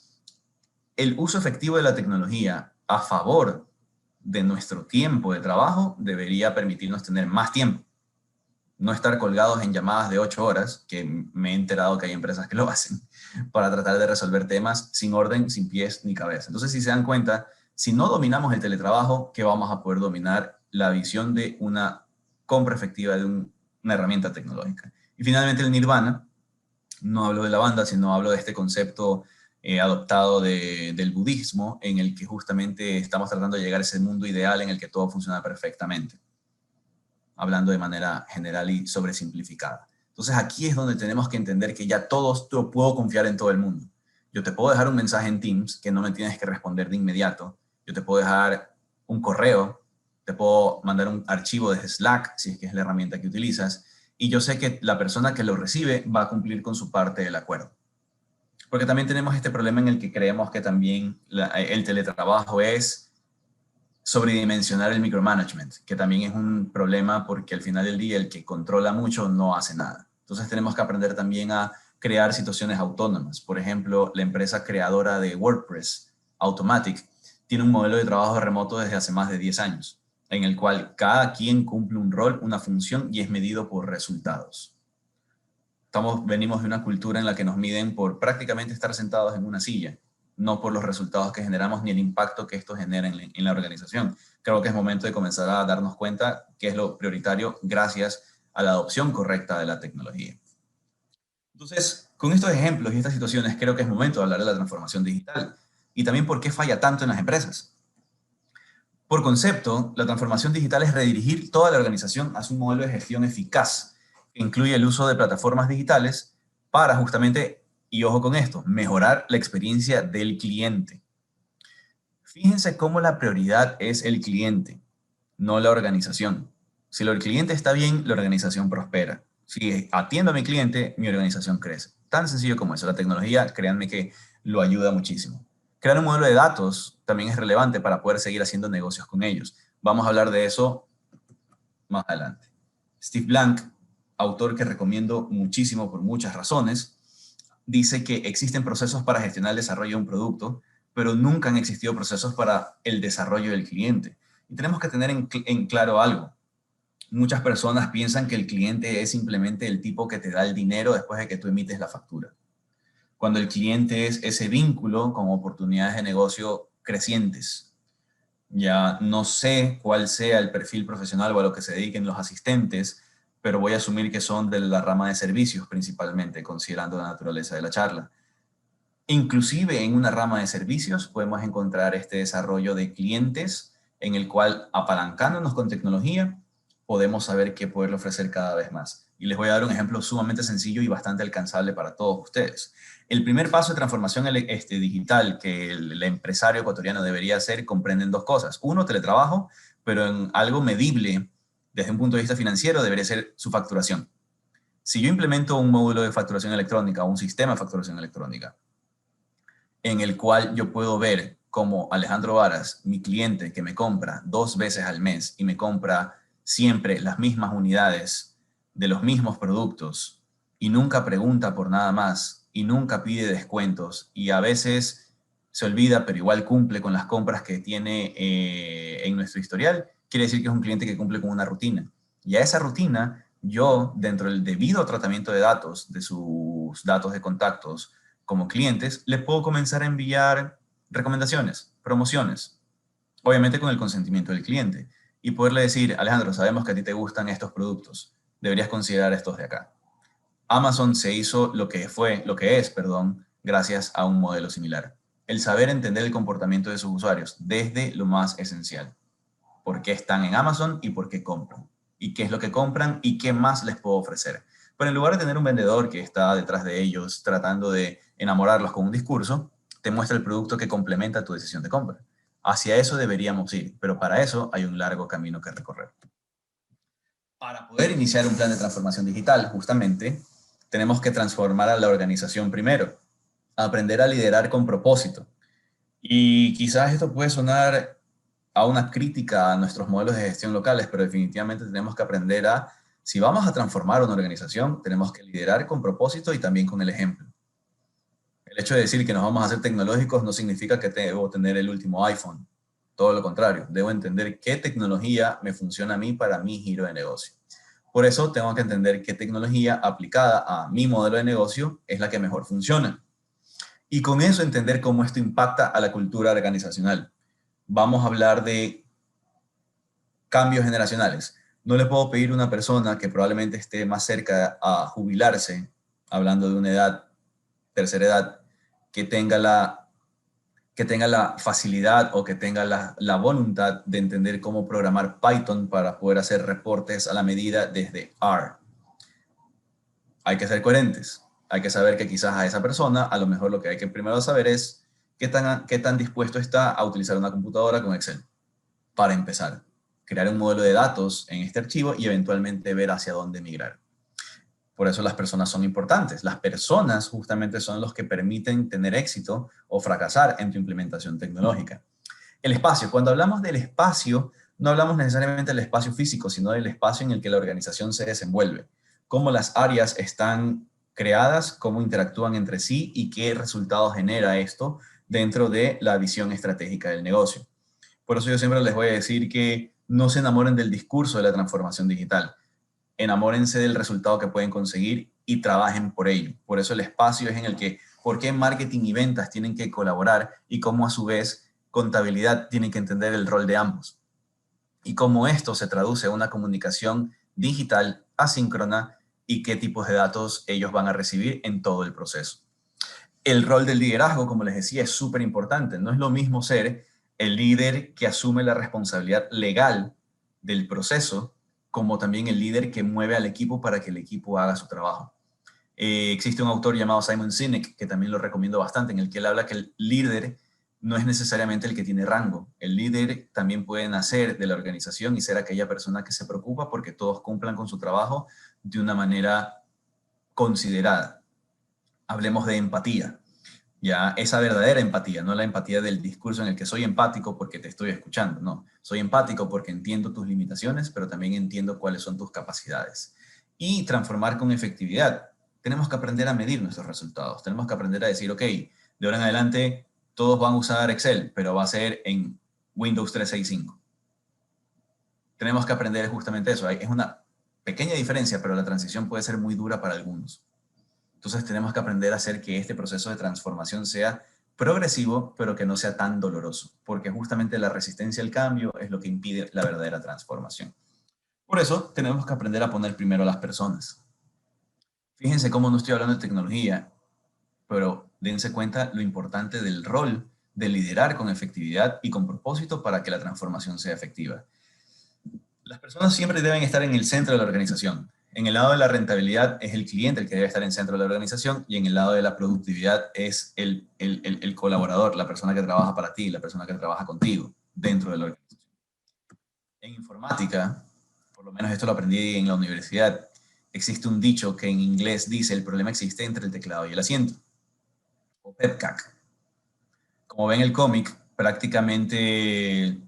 el uso efectivo de la tecnología a favor de nuestro tiempo de trabajo debería permitirnos tener más tiempo. No estar colgados en llamadas de 8 horas, que me he enterado que hay empresas que lo hacen, para tratar de resolver temas sin orden, sin pies ni cabeza. Entonces, si se dan cuenta, si no dominamos el teletrabajo, ¿qué vamos a poder dominar? La visión de una compra efectiva de una herramienta tecnológica. Y finalmente el nirvana. No hablo de la banda, sino hablo de este concepto adoptado del budismo, en el que justamente estamos tratando de llegar a ese mundo ideal en el que todo funciona perfectamente, hablando de manera general y sobresimplificada. Entonces aquí es donde tenemos que entender que ya puedo confiar en todo el mundo. Yo te puedo dejar un mensaje en Teams que no me tienes que responder de inmediato. Yo te puedo dejar un correo, te puedo mandar un archivo de Slack, si es que es la herramienta que utilizas, y yo sé que la persona que lo recibe va a cumplir con su parte del acuerdo. Porque también tenemos este problema en el que creemos que también el teletrabajo es sobredimensionar el micromanagement, que también es un problema porque al final del día el que controla mucho no hace nada. Entonces tenemos que aprender también a crear situaciones autónomas. Por ejemplo, la empresa creadora de WordPress, Automatic, tiene un modelo de trabajo remoto desde hace más de 10 años, en el cual cada quien cumple un rol, una función y es medido por resultados. Venimos de una cultura en la que nos miden por prácticamente estar sentados en una silla, no por los resultados que generamos ni el impacto que esto genera en la organización. Creo que es momento de comenzar a darnos cuenta que es lo prioritario gracias a la adopción correcta de la tecnología. Entonces, con estos ejemplos y estas situaciones, creo que es momento de hablar de la transformación digital y también por qué falla tanto en las empresas. Por concepto, la transformación digital es redirigir toda la organización hacia un modelo de gestión eficaz que incluye el uso de plataformas digitales para justamente, y ojo con esto, mejorar la experiencia del cliente. Fíjense cómo la prioridad es el cliente, no la organización. Si el cliente está bien, la organización prospera. Si atiendo a mi cliente, mi organización crece. Tan sencillo como eso. La tecnología, créanme que lo ayuda muchísimo. Crear un modelo de datos también es relevante para poder seguir haciendo negocios con ellos. Vamos a hablar de eso más adelante. Steve Blank, autor que recomiendo muchísimo por muchas razones, dice que existen procesos para gestionar el desarrollo de un producto, pero nunca han existido procesos para el desarrollo del cliente. Y tenemos que tener en claro algo. Muchas personas piensan que el cliente es simplemente el tipo que te da el dinero después de que tú emites la factura. Cuando el cliente es ese vínculo con oportunidades de negocio crecientes. Ya no sé cuál sea el perfil profesional o a lo que se dediquen los asistentes, pero voy a asumir que son de la rama de servicios principalmente, considerando la naturaleza de la charla. Inclusive en una rama de servicios podemos encontrar este desarrollo de clientes en el cual, apalancándonos con tecnología, podemos saber qué poderle ofrecer cada vez más. Y les voy a dar un ejemplo sumamente sencillo y bastante alcanzable para todos ustedes. El primer paso de transformación digital que el empresario ecuatoriano debería hacer comprenden dos cosas. Uno, teletrabajo, pero en algo medible desde un punto de vista financiero debería ser su facturación. Si yo implemento un módulo de facturación electrónica o un sistema de facturación electrónica, en el cual yo puedo ver como Alejandro Varas, mi cliente que me compra 2 veces al mes y me compra siempre las mismas unidades de los mismos productos y nunca pregunta por nada más y nunca pide descuentos y a veces se olvida pero igual cumple con las compras que tiene en nuestro historial, quiere decir que es un cliente que cumple con una rutina. Y a esa rutina, yo, dentro del debido tratamiento de datos, de sus datos de contactos, como clientes, le puedo comenzar a enviar recomendaciones, promociones, obviamente con el consentimiento del cliente, y poderle decir, Alejandro, sabemos que a ti te gustan estos productos, deberías considerar estos de acá. Amazon se hizo lo que es, gracias a un modelo similar. El saber entender el comportamiento de sus usuarios desde lo más esencial. ¿Por qué están en Amazon y por qué compran? ¿Y qué es lo que compran y qué más les puedo ofrecer? Pero en lugar de tener un vendedor que está detrás de ellos tratando de enamorarlos con un discurso, te muestra el producto que complementa tu decisión de compra. Hacia eso deberíamos ir, pero para eso hay un largo camino que recorrer. Para poder iniciar un plan de transformación digital, justamente, tenemos que transformar a la organización primero, aprender a liderar con propósito. Y quizás esto puede sonar a una crítica a nuestros modelos de gestión locales, pero definitivamente tenemos que aprender a, si vamos a transformar una organización, tenemos que liderar con propósito y también con el ejemplo. El hecho de decir que nos vamos a hacer tecnológicos no significa que debo tener el último iPhone. Todo lo contrario, debo entender qué tecnología me funciona a mí para mi giro de negocio. Por eso tengo que entender qué tecnología aplicada a mi modelo de negocio es la que mejor funciona. Y con eso entender cómo esto impacta a la cultura organizacional. Vamos a hablar de cambios generacionales. No le puedo pedir a una persona que probablemente esté más cerca a jubilarse, hablando de una edad, tercera edad, que tenga la facilidad o que tenga la voluntad de entender cómo programar Python para poder hacer reportes a la medida desde R. Hay que ser coherentes. Hay que saber que quizás a esa persona, a lo mejor lo que hay que primero saber es qué tan dispuesto está a utilizar una computadora con Excel. Para empezar, crear un modelo de datos en este archivo y eventualmente ver hacia dónde migrar. Por eso las personas son importantes. Las personas justamente son los que permiten tener éxito o fracasar en tu implementación tecnológica. El espacio. Cuando hablamos del espacio, no hablamos necesariamente del espacio físico, sino del espacio en el que la organización se desenvuelve. Cómo las áreas están creadas, cómo interactúan entre sí y qué resultados genera esto dentro de la visión estratégica del negocio. Por eso yo siempre les voy a decir que no se enamoren del discurso de la transformación digital. Enamórense del resultado que pueden conseguir y trabajen por ello. Por eso el espacio es en el que, por qué marketing y ventas tienen que colaborar y cómo a su vez contabilidad tiene que entender el rol de ambos. Y cómo esto se traduce a una comunicación digital asíncrona y qué tipos de datos ellos van a recibir en todo el proceso. El rol del liderazgo, como les decía, es súper importante. No es lo mismo ser el líder que asume la responsabilidad legal del proceso, como también el líder que mueve al equipo para que el equipo haga su trabajo. Existe un autor llamado Simon Sinek, que también lo recomiendo bastante, en el que él habla que el líder no es necesariamente el que tiene rango. El líder también puede nacer de la organización y ser aquella persona que se preocupa porque todos cumplan con su trabajo de una manera considerada. Hablemos de empatía. Ya, esa verdadera empatía, no la empatía del discurso en el que soy empático porque te estoy escuchando, no. Soy empático porque entiendo tus limitaciones, pero también entiendo cuáles son tus capacidades. Y transformar con efectividad. Tenemos que aprender a medir nuestros resultados. Tenemos que aprender a decir, ok, de ahora en adelante todos van a usar Excel, pero va a ser en Windows 365. Tenemos que aprender justamente eso. Es una pequeña diferencia, pero la transición puede ser muy dura para algunos. Entonces tenemos que aprender a hacer que este proceso de transformación sea progresivo, pero que no sea tan doloroso, porque justamente la resistencia al cambio es lo que impide la verdadera transformación. Por eso tenemos que aprender a poner primero a las personas. Fíjense cómo no estoy hablando de tecnología, pero dense cuenta lo importante del rol de liderar con efectividad y con propósito para que la transformación sea efectiva. Las personas siempre deben estar en el centro de la organización. En el lado de la rentabilidad es el cliente el que debe estar en el centro de la organización y en el lado de la productividad es el colaborador, la persona que trabaja para ti, la persona que trabaja contigo dentro de la organización. En informática, por lo menos esto lo aprendí en la universidad, existe un dicho que en inglés dice el problema existe entre el teclado y el asiento, o PEPCAC. Como ven el cómic, prácticamente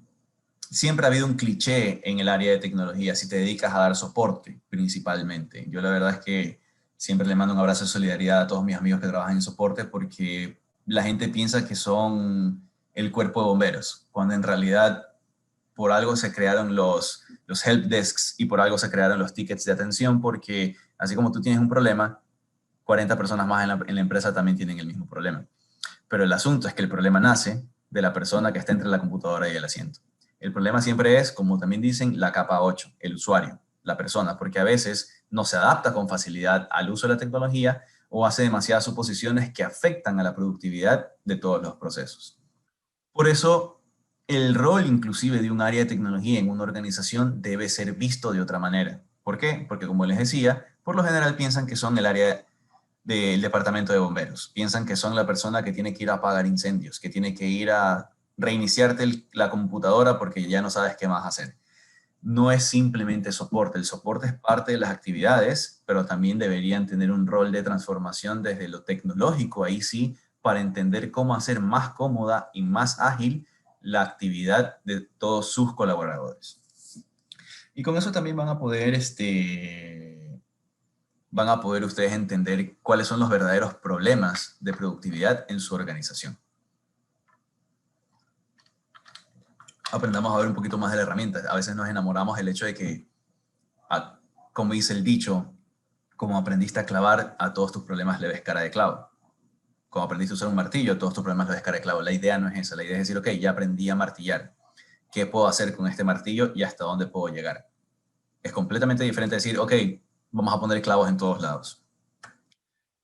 siempre ha habido un cliché en el área de tecnología si te dedicas a dar soporte principalmente. Yo la verdad es que siempre le mando un abrazo de solidaridad a todos mis amigos que trabajan en soporte porque la gente piensa que son el cuerpo de bomberos, cuando en realidad por algo se crearon los help desks y por algo se crearon los tickets de atención porque así como tú tienes un problema, 40 personas más en la empresa también tienen el mismo problema. Pero el asunto es que el problema nace de la persona que está entre la computadora y el asiento. El problema siempre es, como también dicen, la capa 8, el usuario, la persona, porque a veces no se adapta con facilidad al uso de la tecnología o hace demasiadas suposiciones que afectan a la productividad de todos los procesos. Por eso, el rol inclusive de un área de tecnología en una organización debe ser visto de otra manera. ¿Por qué? Porque como les decía, por lo general piensan que son el área del departamento de bomberos. Piensan que son la persona que tiene que ir a apagar incendios, que tiene que ir a reiniciarte la computadora porque ya no sabes qué más hacer. No es simplemente soporte. El soporte es parte de las actividades, pero también deberían tener un rol de transformación desde lo tecnológico, ahí sí, para entender cómo hacer más cómoda y más ágil la actividad de todos sus colaboradores. Y con eso también van a poder ustedes entender cuáles son los verdaderos problemas de productividad en su organización. Aprendamos a ver un poquito más de la herramienta. A veces nos enamoramos del hecho de que, como dice el dicho, como aprendiste a clavar, a todos tus problemas le ves cara de clavo. Como aprendiste a usar un martillo, a todos tus problemas le ves cara de clavo. La idea no es esa. La idea es decir, ok, ya aprendí a martillar. ¿Qué puedo hacer con este martillo y hasta dónde puedo llegar? Es completamente diferente decir, ok, vamos a poner clavos en todos lados.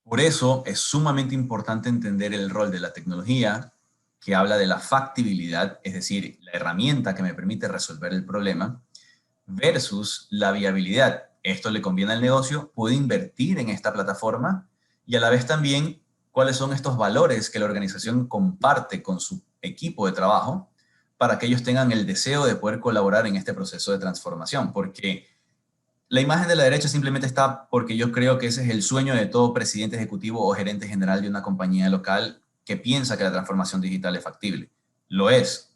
Por eso es sumamente importante entender el rol de la tecnología, que habla de la factibilidad, es decir, la herramienta que me permite resolver el problema, versus la viabilidad. Esto le conviene al negocio, puede invertir en esta plataforma y a la vez también cuáles son estos valores que la organización comparte con su equipo de trabajo para que ellos tengan el deseo de poder colaborar en este proceso de transformación. Porque La imagen de la derecha simplemente está porque yo creo que ese es el sueño de todo presidente ejecutivo o gerente general de una compañía local que piensa que la transformación digital es factible. Lo es.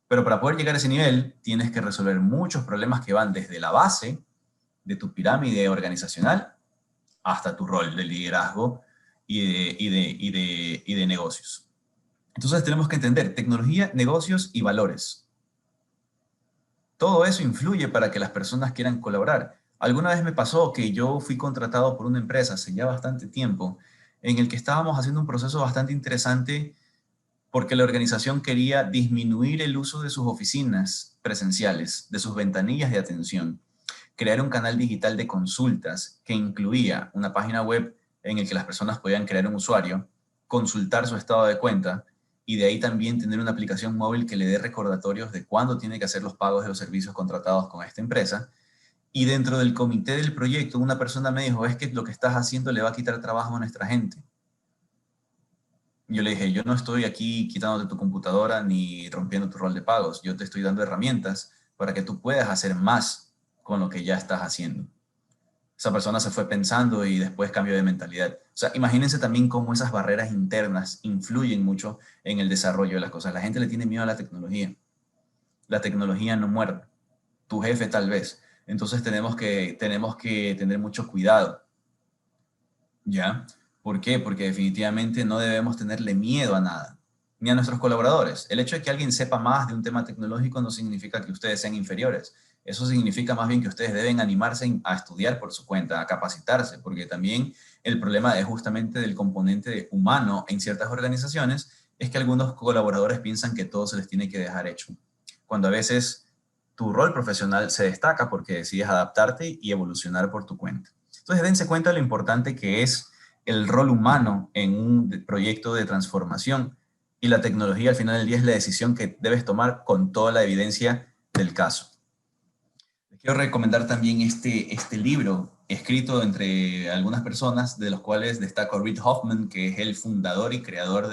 Pero para poder llegar a ese nivel, tienes que resolver muchos problemas que van desde la base de tu pirámide organizacional hasta tu rol de liderazgo y de negocios. Entonces tenemos que entender tecnología, negocios y valores. Todo eso influye para que las personas quieran colaborar. Alguna vez me pasó que yo fui contratado por una empresa hace ya bastante tiempo en el que estábamos haciendo un proceso bastante interesante porque la organización quería disminuir el uso de sus oficinas presenciales, de sus ventanillas de atención, crear un canal digital de consultas que incluía una página web en el que las personas podían crear un usuario, consultar su estado de cuenta y de ahí también tener una aplicación móvil que le dé recordatorios de cuándo tiene que hacer los pagos de los servicios contratados con esta empresa. Y dentro del comité del proyecto, una persona me dijo, es que lo que estás haciendo le va a quitar trabajo a nuestra gente. Yo le dije, yo no estoy aquí quitándote tu computadora ni rompiendo tu rol de pagos. Yo te estoy dando herramientas para que tú puedas hacer más con lo que ya estás haciendo. Esa persona se fue pensando y después cambió de mentalidad. O sea, imagínense también cómo esas barreras internas influyen mucho en el desarrollo de las cosas. La gente le tiene miedo a la tecnología. La tecnología no muerde. Tu jefe tal vez. Entonces tenemos que tener mucho cuidado. ¿Ya? ¿Por qué? Porque definitivamente no debemos tenerle miedo a nada, ni a nuestros colaboradores. El hecho de que alguien sepa más de un tema tecnológico no significa que ustedes sean inferiores. Eso significa más bien que ustedes deben animarse a estudiar por su cuenta, a capacitarse, porque también el problema es justamente del componente humano en ciertas organizaciones, es que algunos colaboradores piensan que todo se les tiene que dejar hecho, cuando a veces tu rol profesional se destaca porque decides adaptarte y evolucionar por tu cuenta. Entonces, dense cuenta de lo importante que es el rol humano en un proyecto de transformación y la tecnología al final del día es la decisión que debes tomar con toda la evidencia del caso. Les quiero recomendar también este libro escrito entre algunas personas, de los cuales destaco a Reid Hoffman, que es el fundador y creador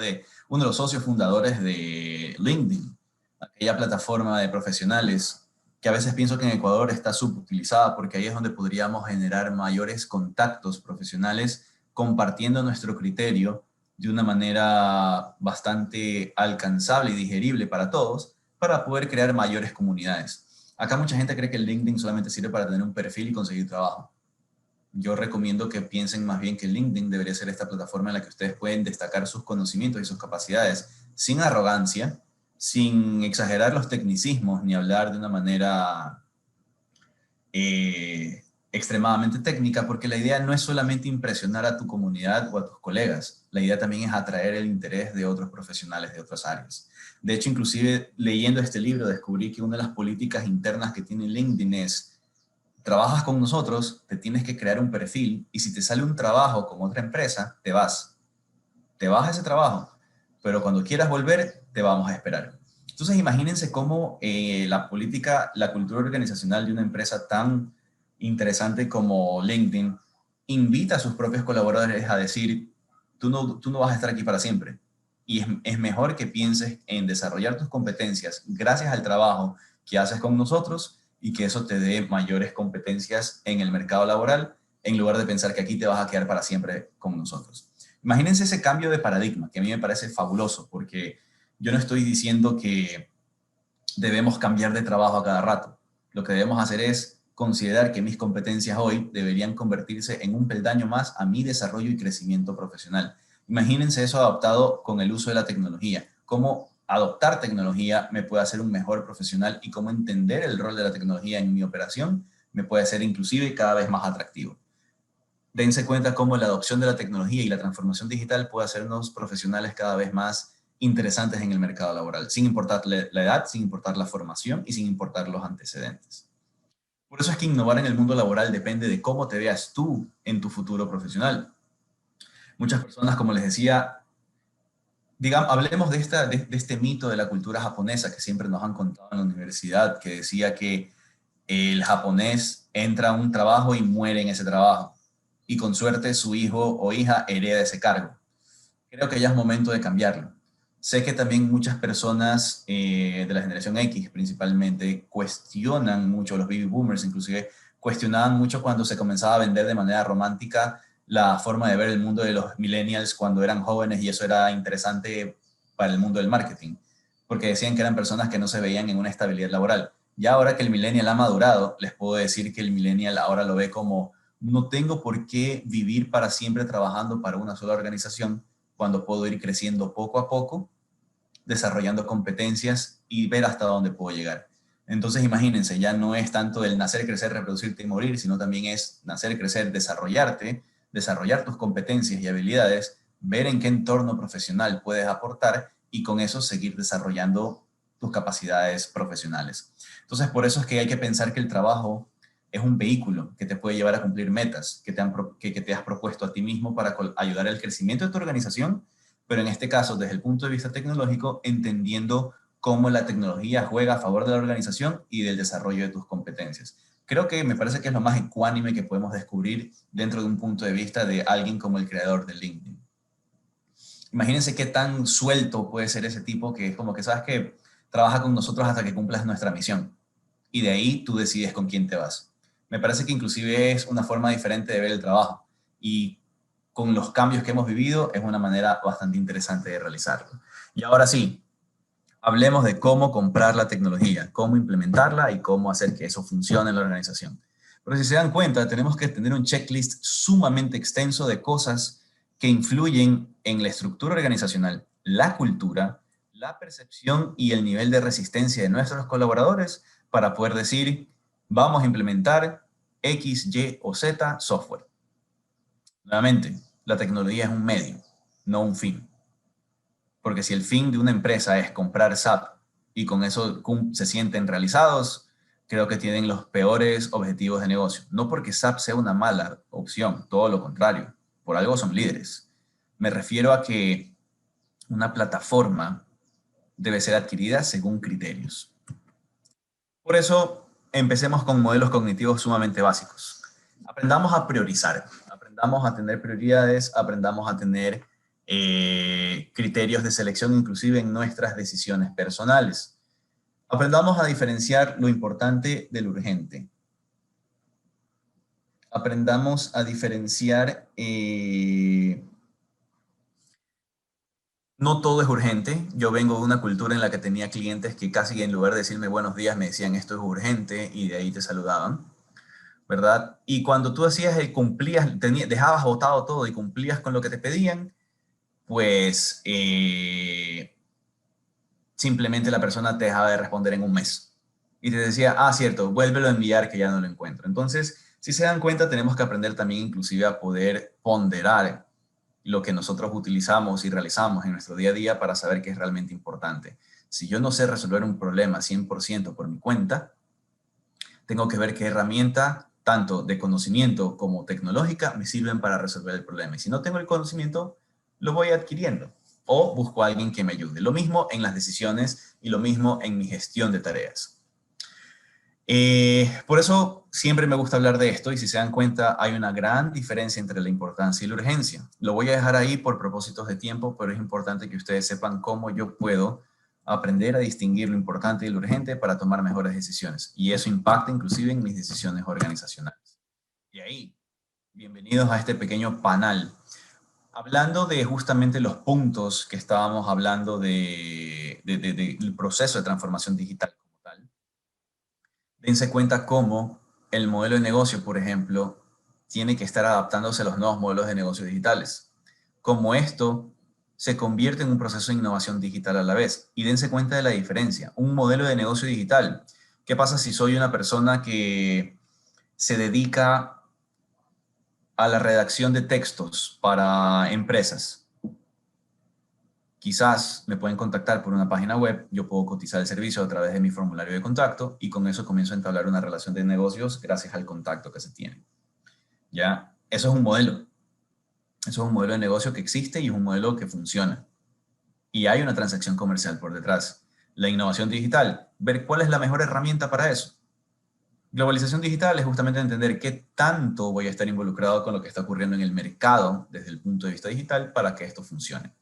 uno de los socios fundadores de LinkedIn, aquella plataforma de profesionales que a veces pienso que en Ecuador está subutilizada porque ahí es donde podríamos generar mayores contactos profesionales compartiendo nuestro criterio de una manera bastante alcanzable y digerible para todos para poder crear mayores comunidades. Acá mucha gente cree que el LinkedIn solamente sirve para tener un perfil y conseguir trabajo. Yo recomiendo que piensen más bien que el LinkedIn debería ser esta plataforma en la que ustedes pueden destacar sus conocimientos y sus capacidades sin arrogancia, sin exagerar los tecnicismos ni hablar de una manera extremadamente técnica, porque la idea no es solamente impresionar a tu comunidad o a tus colegas, la idea también es atraer el interés de otros profesionales de otras áreas. De hecho, inclusive leyendo este libro descubrí que una de las políticas internas que tiene LinkedIn es: trabajas con nosotros, te tienes que crear un perfil y si te sale un trabajo con otra empresa, te vas. Te vas a ese trabajo, pero cuando quieras volver, te vamos a esperar. Entonces, imagínense cómo la política, la cultura organizacional de una empresa tan interesante como LinkedIn invita a sus propios colaboradores a decir, tú no vas a estar aquí para siempre. Y es mejor que pienses en desarrollar tus competencias gracias al trabajo que haces con nosotros y que eso te dé mayores competencias en el mercado laboral, en lugar de pensar que aquí te vas a quedar para siempre con nosotros. Imagínense ese cambio de paradigma, que a mí me parece fabuloso, porque yo no estoy diciendo que debemos cambiar de trabajo a cada rato. Lo que debemos hacer es considerar que mis competencias hoy deberían convertirse en un peldaño más a mi desarrollo y crecimiento profesional. Imagínense eso adaptado con el uso de la tecnología. Cómo adoptar tecnología me puede hacer un mejor profesional y cómo entender el rol de la tecnología en mi operación me puede hacer inclusive cada vez más atractivo. Dense cuenta cómo la adopción de la tecnología y la transformación digital puede hacernos profesionales cada vez más interesantes en el mercado laboral, sin importar la edad, sin importar la formación y sin importar los antecedentes. Por eso es que innovar en el mundo laboral depende de cómo te veas tú en tu futuro profesional. Muchas personas, como les decía, digamos, hablemos de este mito de la cultura japonesa que siempre nos han contado en la universidad, que decía que el japonés entra a un trabajo y muere en ese trabajo. Y con suerte su hijo o hija hereda ese cargo. Creo que ya es momento de cambiarlo. Sé que también muchas personas de la generación X principalmente cuestionan mucho, los baby boomers inclusive, cuestionaban mucho cuando se comenzaba a vender de manera romántica la forma de ver el mundo de los millennials cuando eran jóvenes, y eso era interesante para el mundo del marketing, porque decían que eran personas que no se veían en una estabilidad laboral. Ya ahora que el millennial ha madurado, les puedo decir que el millennial ahora lo ve como: no tengo por qué vivir para siempre trabajando para una sola organización, cuando puedo ir creciendo poco a poco, desarrollando competencias y ver hasta dónde puedo llegar. Entonces, imagínense, ya no es tanto el nacer, crecer, reproducirte y morir, sino también es nacer, crecer, desarrollarte, desarrollar tus competencias y habilidades, ver en qué entorno profesional puedes aportar y con eso seguir desarrollando tus capacidades profesionales. Entonces, por eso es que hay que pensar que el trabajo es un vehículo que te puede llevar a cumplir metas que te has propuesto a ti mismo para ayudar al crecimiento de tu organización, pero en este caso, desde el punto de vista tecnológico, entendiendo cómo la tecnología juega a favor de la organización y del desarrollo de tus competencias. Creo que me parece que es lo más ecuánime que podemos descubrir dentro de un punto de vista de alguien como el creador de LinkedIn. Imagínense qué tan suelto puede ser ese tipo, que es como que, sabes que trabaja con nosotros hasta que cumplas nuestra misión, y de ahí tú decides con quién te vas. Me parece que inclusive es una forma diferente de ver el trabajo, y con los cambios que hemos vivido es una manera bastante interesante de realizarlo. Y ahora sí, hablemos de cómo comprar la tecnología, cómo implementarla y cómo hacer que eso funcione en la organización. Pero si se dan cuenta, tenemos que tener un checklist sumamente extenso de cosas que influyen en la estructura organizacional, la cultura, la percepción y el nivel de resistencia de nuestros colaboradores para poder decir: vamos a implementar X, Y o Z software. Nuevamente, la tecnología es un medio, no un fin. Porque si el fin de una empresa es comprar SAP y con eso se sienten realizados, creo que tienen los peores objetivos de negocio. No porque SAP sea una mala opción, todo lo contrario. Por algo son líderes. Me refiero a que una plataforma debe ser adquirida según criterios. Por eso, empecemos con modelos cognitivos sumamente básicos. Aprendamos a priorizar, aprendamos a tener prioridades, aprendamos a tener criterios de selección inclusive en nuestras decisiones personales. Aprendamos a diferenciar lo importante de lo urgente. Aprendamos a diferenciar... no todo es urgente. Yo vengo de una cultura en la que tenía clientes que casi en lugar de decirme buenos días me decían esto es urgente y de ahí te saludaban, ¿verdad? Y cuando tú hacías cumplías, dejabas botado todo y cumplías con lo que te pedían, pues simplemente la persona te dejaba de responder en un mes. Y te decía: ah, cierto, vuélvelo a enviar que ya no lo encuentro. Entonces, si se dan cuenta, tenemos que aprender también inclusive a poder ponderar lo que nosotros utilizamos y realizamos en nuestro día a día para saber qué es realmente importante. Si yo no sé resolver un problema 100% por mi cuenta, tengo que ver qué herramienta, tanto de conocimiento como tecnológica, me sirven para resolver el problema. Y si no tengo el conocimiento, lo voy adquiriendo o busco a alguien que me ayude. Lo mismo en las decisiones y lo mismo en mi gestión de tareas. Por eso siempre me gusta hablar de esto, y si se dan cuenta hay una gran diferencia entre la importancia y la urgencia. Lo voy a dejar ahí por propósitos de tiempo, pero es importante que ustedes sepan cómo yo puedo aprender a distinguir lo importante y lo urgente para tomar mejores decisiones. Y eso impacta inclusive en mis decisiones organizacionales. Y ahí, bienvenidos a este pequeño panel. Hablando de justamente los puntos que estábamos hablando del proceso de transformación digital como tal, dense cuenta cómo el modelo de negocio, por ejemplo, tiene que estar adaptándose a los nuevos modelos de negocio digitales. Como esto se convierte en un proceso de innovación digital a la vez. Y dense cuenta de la diferencia. Un modelo de negocio digital. ¿Qué pasa si soy una persona que se dedica a la redacción de textos para empresas? Quizás me pueden contactar por una página web, yo puedo cotizar el servicio a través de mi formulario de contacto y con eso comienzo a entablar una relación de negocios gracias al contacto que se tiene. ¿Ya? Eso es un modelo. Eso es un modelo de negocio que existe y es un modelo que funciona. Y hay una transacción comercial por detrás. La innovación digital, ver cuál es la mejor herramienta para eso. Globalización digital es justamente entender qué tanto voy a estar involucrado con lo que está ocurriendo en el mercado desde el punto de vista digital para que esto funcione.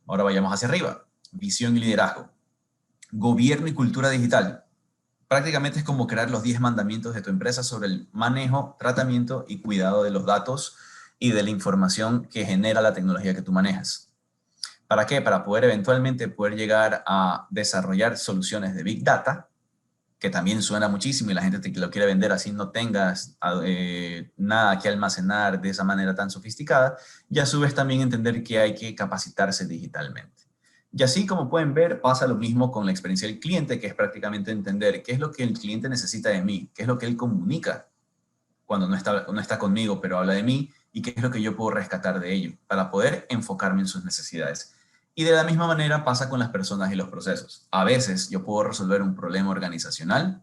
Ahora vayamos hacia arriba. Visión y liderazgo. Gobierno y cultura digital. prácticamente es como crear los 10 mandamientos de tu empresa sobre el manejo, tratamiento y cuidado de los datos y de la información que genera la tecnología que tú manejas. ¿Para qué? Para poder eventualmente poder llegar a desarrollar soluciones de Big Data, que también suena muchísimo y la gente te lo quiere vender así no tengas nada que almacenar de esa manera tan sofisticada, y a su vez también entender que hay que capacitarse digitalmente. Y así como pueden ver, pasa lo mismo con la experiencia del cliente, que es prácticamente entender qué es lo que el cliente necesita de mí, qué es lo que él comunica cuando no está conmigo, pero habla de mí, y qué es lo que yo puedo rescatar de ello, para poder enfocarme en sus necesidades. Y de la misma manera pasa con las personas y los procesos. A veces yo puedo resolver un problema organizacional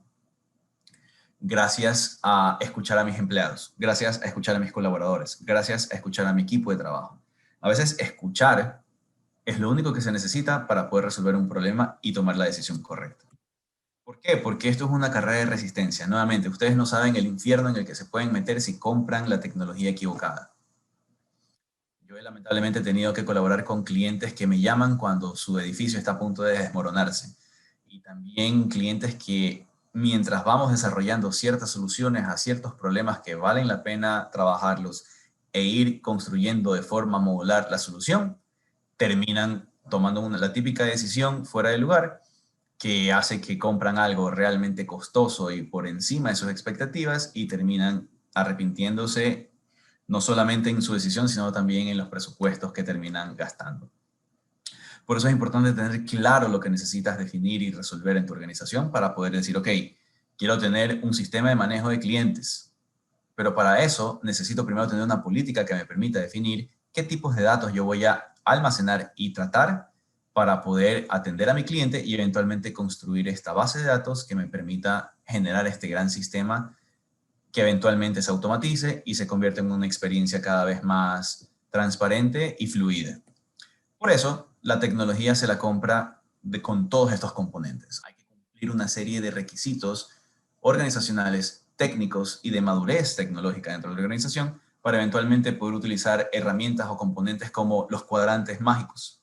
gracias a escuchar a mis empleados, gracias a escuchar a mis colaboradores, gracias a escuchar a mi equipo de trabajo. A veces escuchar es lo único que se necesita para poder resolver un problema y tomar la decisión correcta. ¿Por qué? Porque esto es una carrera de resistencia. Nuevamente, ustedes no saben el infierno en el que se pueden meter si compran la tecnología equivocada. Yo he lamentablemente tenido que colaborar con clientes que me llaman cuando su edificio está a punto de desmoronarse. Y también clientes que mientras vamos desarrollando ciertas soluciones a ciertos problemas que valen la pena trabajarlos e ir construyendo de forma modular la solución, terminan tomando la típica decisión fuera de lugar que hace que compran algo realmente costoso y por encima de sus expectativas y terminan arrepintiéndose no solamente en su decisión, sino también en los presupuestos que terminan gastando. Por eso es importante tener claro lo que necesitas definir y resolver en tu organización para poder decir, ok, quiero tener un sistema de manejo de clientes, pero para eso necesito primero tener una política que me permita definir qué tipos de datos yo voy a almacenar y tratar para poder atender a mi cliente y eventualmente construir esta base de datos que me permita generar este gran sistema que eventualmente se automatice y se convierte en una experiencia cada vez más transparente y fluida. Por eso, la tecnología se la compra con todos estos componentes. Hay que cumplir una serie de requisitos organizacionales, técnicos y de madurez tecnológica dentro de la organización para eventualmente poder utilizar herramientas o componentes como los cuadrantes mágicos.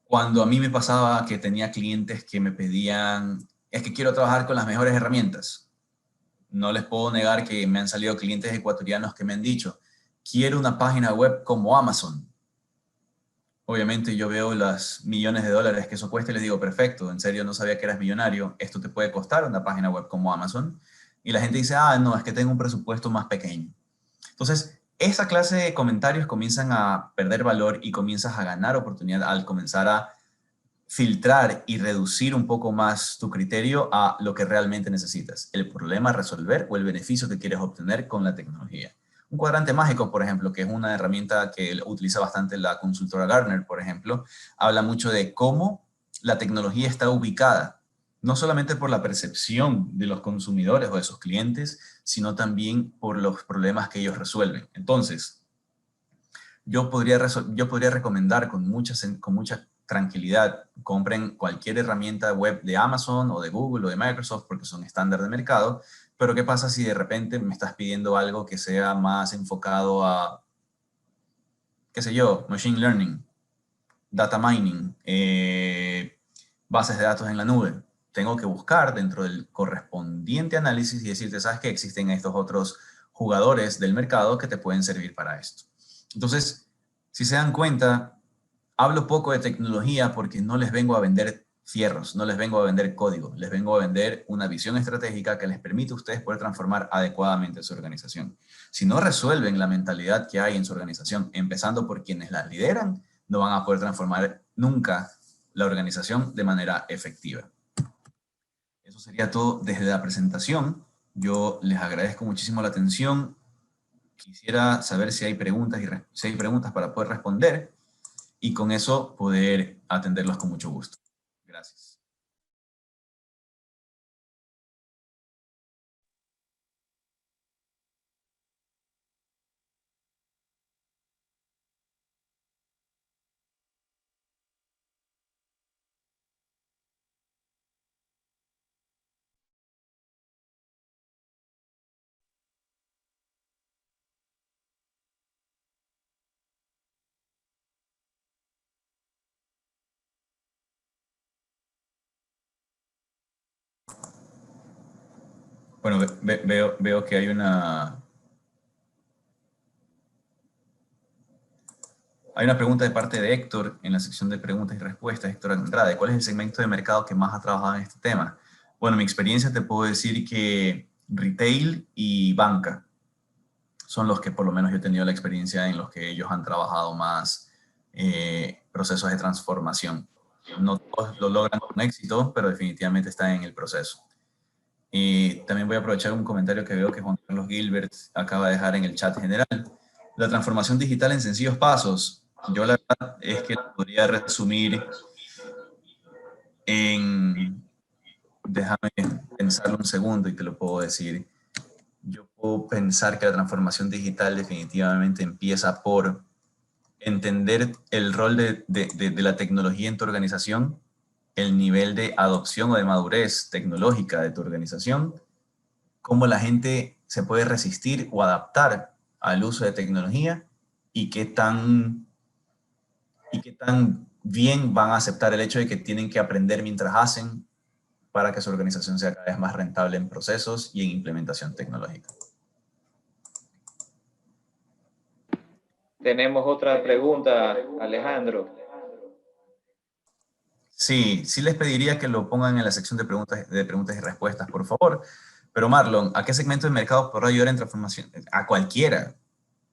Cuando a mí me pasaba que tenía clientes que me pedían, es que quiero trabajar con las mejores herramientas. No les puedo negar que me han salido clientes ecuatorianos que me han dicho, quiero una página web como Amazon. Obviamente yo veo los millones de dólares que eso cuesta y les digo, perfecto, en serio no sabía que eras millonario, esto te puede costar una página web como Amazon. Y la gente dice, ah, no, es que tengo un presupuesto más pequeño. Entonces, esa clase de comentarios comienzan a perder valor y comienzas a ganar oportunidad al comenzar a filtrar y reducir un poco más tu criterio a lo que realmente necesitas, el problema a resolver o el beneficio que quieres obtener con la tecnología. Un cuadrante mágico, por ejemplo, que es una herramienta que utiliza bastante la consultora Gartner, por ejemplo, habla mucho de cómo la tecnología está ubicada, no solamente por la percepción de los consumidores o de sus clientes, sino también por los problemas que ellos resuelven. Entonces, yo podría recomendar con mucha tranquilidad, compren cualquier herramienta web de Amazon o de Google o de Microsoft porque son estándar de mercado, pero ¿qué pasa si de repente me estás pidiendo algo que sea más enfocado a, qué sé yo, machine learning, data mining, bases de datos en la nube? Tengo que buscar dentro del correspondiente análisis y decirte, ¿sabes qué? Existen estos otros jugadores del mercado que te pueden servir para esto. Entonces, si se dan cuenta, hablo poco de tecnología porque no les vengo a vender fierros, no les vengo a vender código, les vengo a vender una visión estratégica que les permite a ustedes poder transformar adecuadamente su organización. Si no resuelven la mentalidad que hay en su organización, empezando por quienes la lideran, no van a poder transformar nunca la organización de manera efectiva. Eso sería todo desde la presentación. Yo les agradezco muchísimo la atención. Quisiera saber si hay preguntas, si hay preguntas para poder responder y con eso poder atenderlos con mucho gusto. Gracias. Bueno, veo que hay una pregunta de parte de Héctor en la sección de preguntas y respuestas. Héctor Andrade, ¿cuál es el segmento de mercado que más ha trabajado en este tema? Bueno, mi experiencia te puedo decir que retail y banca son los que por lo menos yo he tenido la experiencia en los que ellos han trabajado más procesos de transformación. No todos lo logran con éxito, pero definitivamente están en el proceso. Y también voy a aprovechar un comentario que veo que Juan Carlos Gilbert acaba de dejar en el chat general. La transformación digital en sencillos pasos. Yo la verdad es que lo podría resumir en... Déjame pensarlo un segundo y te lo puedo decir. Yo puedo pensar que la transformación digital definitivamente empieza por entender el rol de la tecnología en tu organización, el nivel de adopción o de madurez tecnológica de tu organización, cómo la gente se puede resistir o adaptar al uso de tecnología y qué tan bien van a aceptar el hecho de que tienen que aprender mientras hacen para que su organización sea cada vez más rentable en procesos y en implementación tecnológica. Tenemos otra pregunta, Alejandro. Sí, sí les pediría que lo pongan en la sección de preguntas y respuestas, por favor. Pero Marlon, ¿a qué segmento de mercado podrá ayudar en transformación? A cualquiera.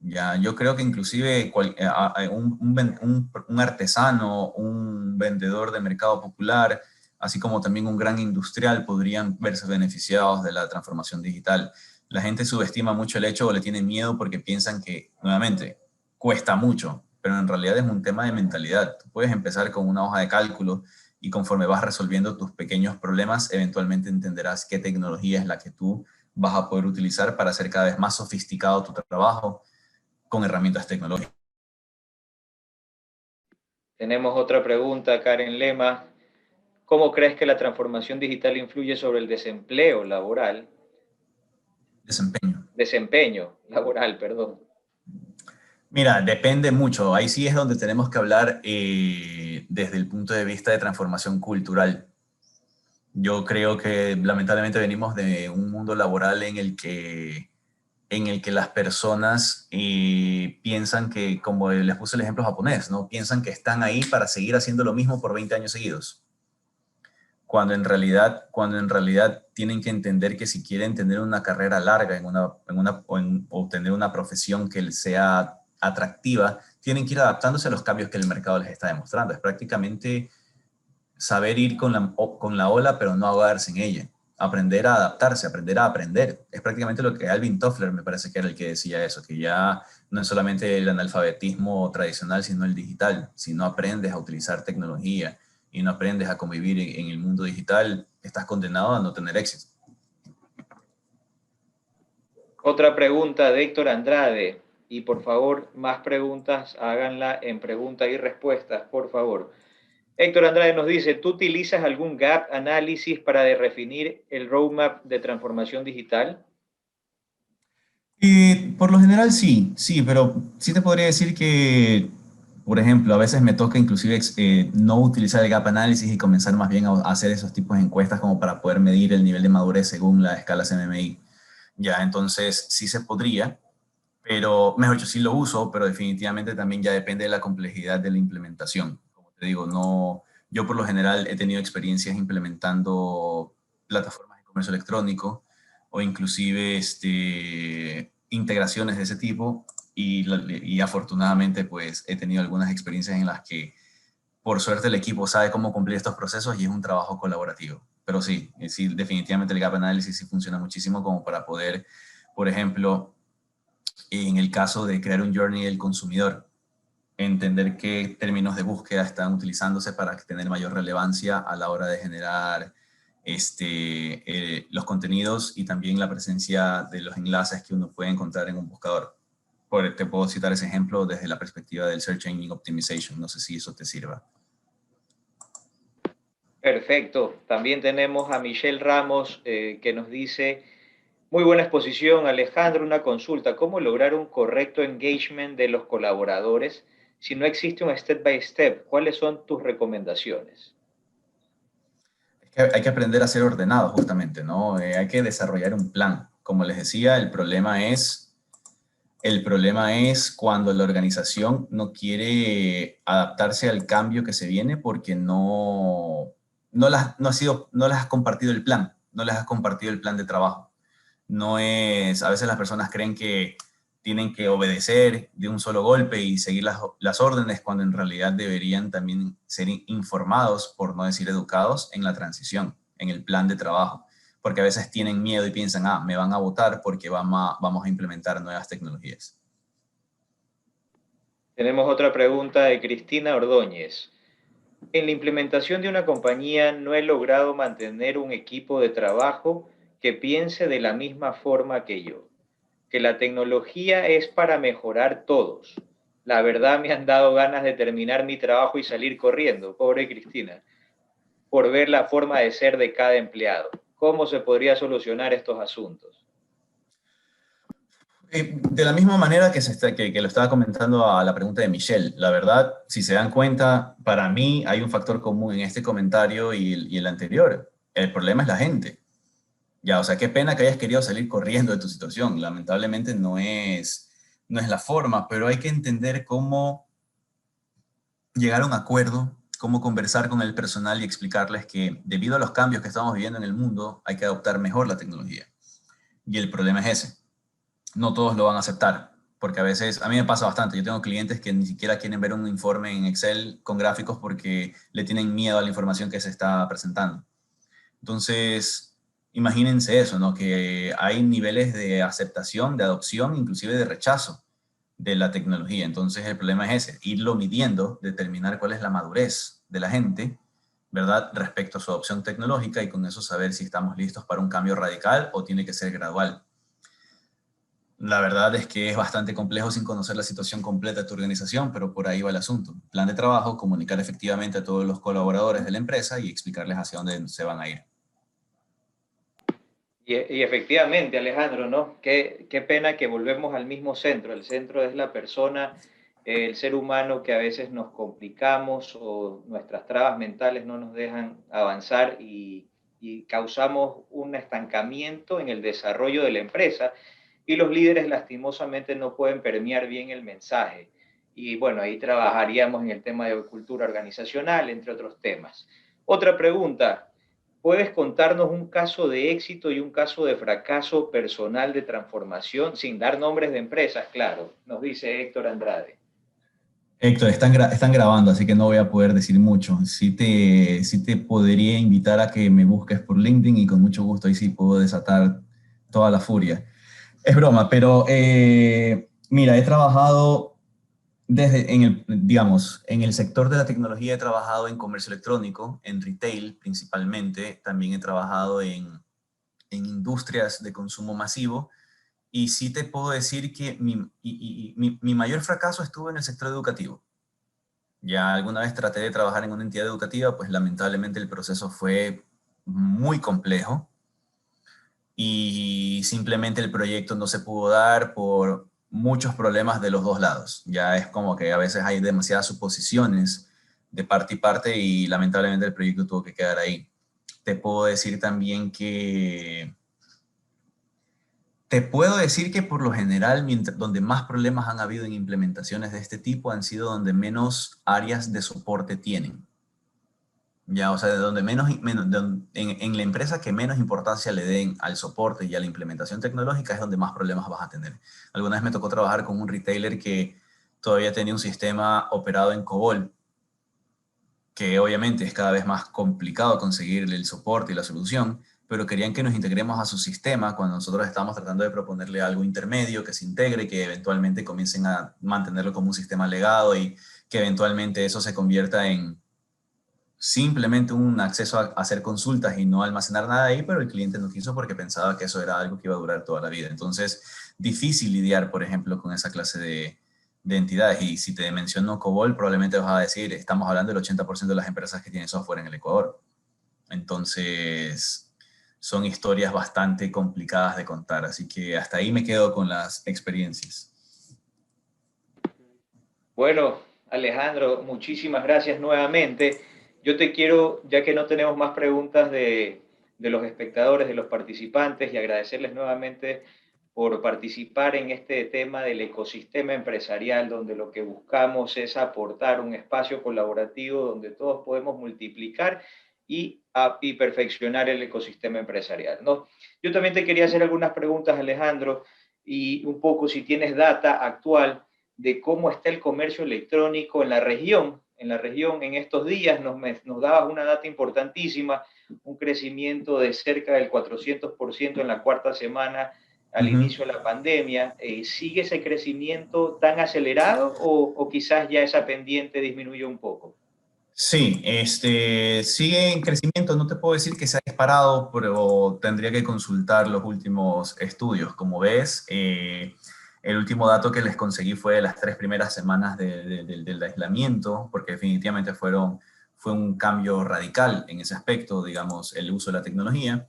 Ya, yo creo que inclusive un artesano, un vendedor de mercado popular, así como también un gran industrial podrían verse beneficiados de la transformación digital. La gente subestima mucho el hecho o le tiene miedo porque piensan que, nuevamente, cuesta mucho, pero en realidad es un tema de mentalidad. Tú puedes empezar con una hoja de cálculo y conforme vas resolviendo tus pequeños problemas, eventualmente entenderás qué tecnología es la que tú vas a poder utilizar para hacer cada vez más sofisticado tu trabajo con herramientas tecnológicas. Tenemos otra pregunta, Karen Lema. ¿Cómo crees que la transformación digital influye sobre el desempeño laboral, perdón? Mira, depende mucho. Ahí sí es donde tenemos que hablar desde el punto de vista de transformación cultural. Yo creo que lamentablemente venimos de un mundo laboral en el que las personas piensan que, como les puse el ejemplo japonés, ¿no? Piensan que están ahí para seguir haciendo lo mismo por 20 años seguidos. Cuando en realidad tienen que entender que si quieren tener una carrera larga o tener una profesión que les sea atractiva, tienen que ir adaptándose a los cambios que el mercado les está demostrando. Es prácticamente saber ir con la ola, pero no ahogarse en ella. Aprender a adaptarse, aprender a aprender. Es prácticamente lo que Alvin Toffler me parece que era el que decía eso, que ya no es solamente el analfabetismo tradicional, sino el digital. Si no aprendes a utilizar tecnología y no aprendes a convivir en el mundo digital, estás condenado a no tener éxito. Otra pregunta de Héctor Andrade. Y por favor, más preguntas, háganla en preguntas y respuestas, por favor. Héctor Andrade nos dice, ¿tú utilizas algún gap análisis para definir el roadmap de transformación digital? Por lo general sí, pero sí te podría decir que, por ejemplo, a veces me toca inclusive no utilizar el gap analysis y comenzar más bien a hacer esos tipos de encuestas como para poder medir el nivel de madurez según la escala CMMI. Ya, entonces sí se podría, pero mejor dicho, sí lo uso, pero definitivamente también ya depende de la complejidad de la implementación. Como te digo, no, yo por lo general he tenido experiencias implementando plataformas de comercio electrónico o inclusive integraciones de ese tipo y afortunadamente pues he tenido algunas experiencias en las que por suerte el equipo sabe cómo cumplir estos procesos y es un trabajo colaborativo. Pero sí, sí definitivamente el gap analysis sí funciona muchísimo como para poder, por ejemplo, en el caso de crear un journey del consumidor, entender qué términos de búsqueda están utilizándose para tener mayor relevancia a la hora de generar los contenidos y también la presencia de los enlaces que uno puede encontrar en un buscador. Te puedo citar ese ejemplo desde la perspectiva del Search Engine Optimization. No sé si eso te sirva. Perfecto. También tenemos a Michelle Ramos que nos dice, muy buena exposición, Alejandro, una consulta. ¿Cómo lograr un correcto engagement de los colaboradores si no existe un step by step? ¿Cuáles son tus recomendaciones? Hay que aprender a ser ordenado, justamente, ¿no? Hay que desarrollar un plan. Como les decía, el problema es cuando la organización no quiere adaptarse al cambio que se viene porque no les has compartido el plan, no les has compartido el plan de trabajo. A veces las personas creen que tienen que obedecer de un solo golpe y seguir las órdenes cuando en realidad deberían también ser informados, por no decir educados, en la transición, en el plan de trabajo. Porque a veces tienen miedo y piensan, me van a votar porque vamos a implementar nuevas tecnologías. Tenemos otra pregunta de Cristina Ordóñez. En la implementación de una compañía no he logrado mantener un equipo de trabajo que piense de la misma forma que yo, que la tecnología es para mejorar todos. La verdad me han dado ganas de terminar mi trabajo y salir corriendo, pobre Cristina, por ver la forma de ser de cada empleado. ¿Cómo se podría solucionar estos asuntos? De la misma manera que lo estaba comentando a la pregunta de Michelle, la verdad, si se dan cuenta, para mí hay un factor común en este comentario y el anterior. El problema es la gente. Ya, o sea, qué pena que hayas querido salir corriendo de tu situación. Lamentablemente no es la forma, pero hay que entender cómo llegar a un acuerdo, cómo conversar con el personal y explicarles que debido a los cambios que estamos viviendo en el mundo, hay que adoptar mejor la tecnología. Y el problema es ese. No todos lo van a aceptar, porque a veces, a mí me pasa bastante, yo tengo clientes que ni siquiera quieren ver un informe en Excel con gráficos porque le tienen miedo a la información que se está presentando. Entonces, imagínense eso, ¿no? Que hay niveles de aceptación, de adopción, inclusive de rechazo de la tecnología. Entonces, el problema es ese, irlo midiendo, determinar cuál es la madurez de la gente, ¿verdad? Respecto a su adopción tecnológica y con eso saber si estamos listos para un cambio radical o tiene que ser gradual. La verdad es que es bastante complejo sin conocer la situación completa de tu organización, pero por ahí va el asunto. Plan de trabajo, comunicar efectivamente a todos los colaboradores de la empresa y explicarles hacia dónde se van a ir. Y efectivamente, Alejandro, ¿no? Qué pena que volvemos al mismo centro. El centro es la persona, el ser humano, que a veces nos complicamos o nuestras trabas mentales no nos dejan avanzar y causamos un estancamiento en el desarrollo de la empresa y los líderes lastimosamente no pueden permear bien el mensaje. Y bueno, ahí trabajaríamos en el tema de cultura organizacional, entre otros temas. Otra pregunta, ¿puedes contarnos un caso de éxito y un caso de fracaso personal de transformación sin dar nombres de empresas? Claro, nos dice Héctor Andrade. Héctor, están grabando, así que no voy a poder decir mucho. Sí te podría invitar a que me busques por LinkedIn y con mucho gusto ahí sí puedo desatar toda la furia. Es broma, pero mira, he trabajado digamos, en el sector de la tecnología he trabajado en comercio electrónico, en retail principalmente, también he trabajado en industrias de consumo masivo y sí te puedo decir que mi mayor fracaso estuvo en el sector educativo. Ya alguna vez traté de trabajar en una entidad educativa, pues lamentablemente el proceso fue muy complejo y simplemente el proyecto no se pudo dar por muchos problemas de los dos lados. Ya es como que a veces hay demasiadas suposiciones de parte y parte y lamentablemente el proyecto tuvo que quedar ahí. Te puedo decir también que Te puedo decir que por lo general, donde más problemas han habido en implementaciones de este tipo han sido donde menos áreas de soporte tienen. Ya, o sea, de donde en la empresa que menos importancia le den al soporte y a la implementación tecnológica es donde más problemas vas a tener. Alguna vez me tocó trabajar con un retailer que todavía tenía un sistema operado en COBOL, que obviamente es cada vez más complicado conseguir el soporte y la solución, pero querían que nos integremos a su sistema cuando nosotros estábamos tratando de proponerle algo intermedio, que se integre, que eventualmente comiencen a mantenerlo como un sistema legado y que eventualmente eso se convierta en simplemente un acceso a hacer consultas y no almacenar nada ahí, pero el cliente no quiso porque pensaba que eso era algo que iba a durar toda la vida. Entonces, difícil lidiar, por ejemplo, con esa clase de entidades. Y si te menciono COBOL, probablemente vas a decir, estamos hablando del 80% de las empresas que tienen software en el Ecuador. Entonces, son historias bastante complicadas de contar. Así que hasta ahí me quedo con las experiencias. Bueno, Alejandro, muchísimas gracias nuevamente. Yo te quiero, ya que no tenemos más preguntas de los espectadores, de los participantes, y agradecerles nuevamente por participar en este tema del ecosistema empresarial, donde lo que buscamos es aportar un espacio colaborativo donde todos podemos multiplicar y perfeccionar el ecosistema empresarial, ¿no? Yo también te quería hacer algunas preguntas, Alejandro, y un poco si tienes data actual de cómo está el comercio electrónico en la región. En la región, en estos días, nos dabas una data importantísima, un crecimiento de cerca del 400% en la cuarta semana al Ujú. inicio de la pandemia. ¿Sigue ese crecimiento tan acelerado o quizás ya esa pendiente disminuyó un poco? Sí, sigue en crecimiento. No te puedo decir que se ha disparado, pero tendría que consultar los últimos estudios. Como ves, el último dato que les conseguí fue de las 3 primeras semanas del aislamiento, porque definitivamente fue un cambio radical en ese aspecto, digamos, el uso de la tecnología.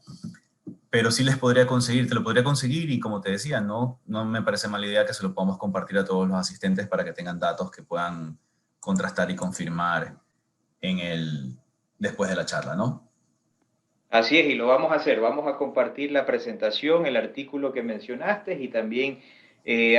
Pero sí les podría conseguir, te lo podría conseguir y como te decía, no me parece mala idea que se lo podamos compartir a todos los asistentes para que tengan datos que puedan contrastar y confirmar en después de la charla, ¿no? Así es, y lo vamos a hacer. Vamos a compartir la presentación, el artículo que mencionaste y también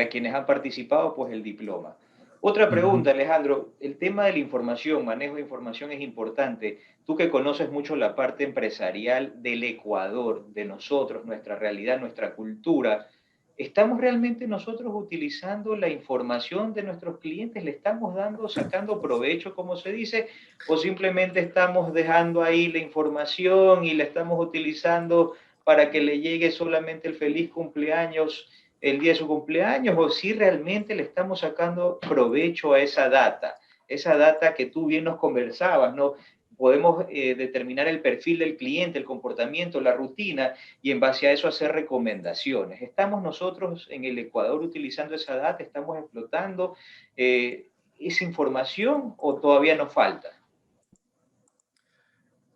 a quienes han participado, pues el diploma. Otra Ujú. pregunta, Alejandro. El tema de la información, manejo de información es importante. Tú que conoces mucho la parte empresarial del Ecuador, de nosotros, nuestra realidad, nuestra cultura, ¿estamos realmente nosotros utilizando la información de nuestros clientes? ¿Le estamos dando, sacando provecho, como se dice? ¿O simplemente estamos dejando ahí la información y la estamos utilizando para que le llegue solamente el feliz cumpleaños el día de su cumpleaños? ¿O si realmente le estamos sacando provecho a esa data que tú bien nos conversabas, ¿no? Podemos determinar el perfil del cliente, el comportamiento, la rutina, y en base a eso hacer recomendaciones. ¿Estamos nosotros en el Ecuador utilizando esa data? ¿Estamos explotando esa información o todavía nos falta?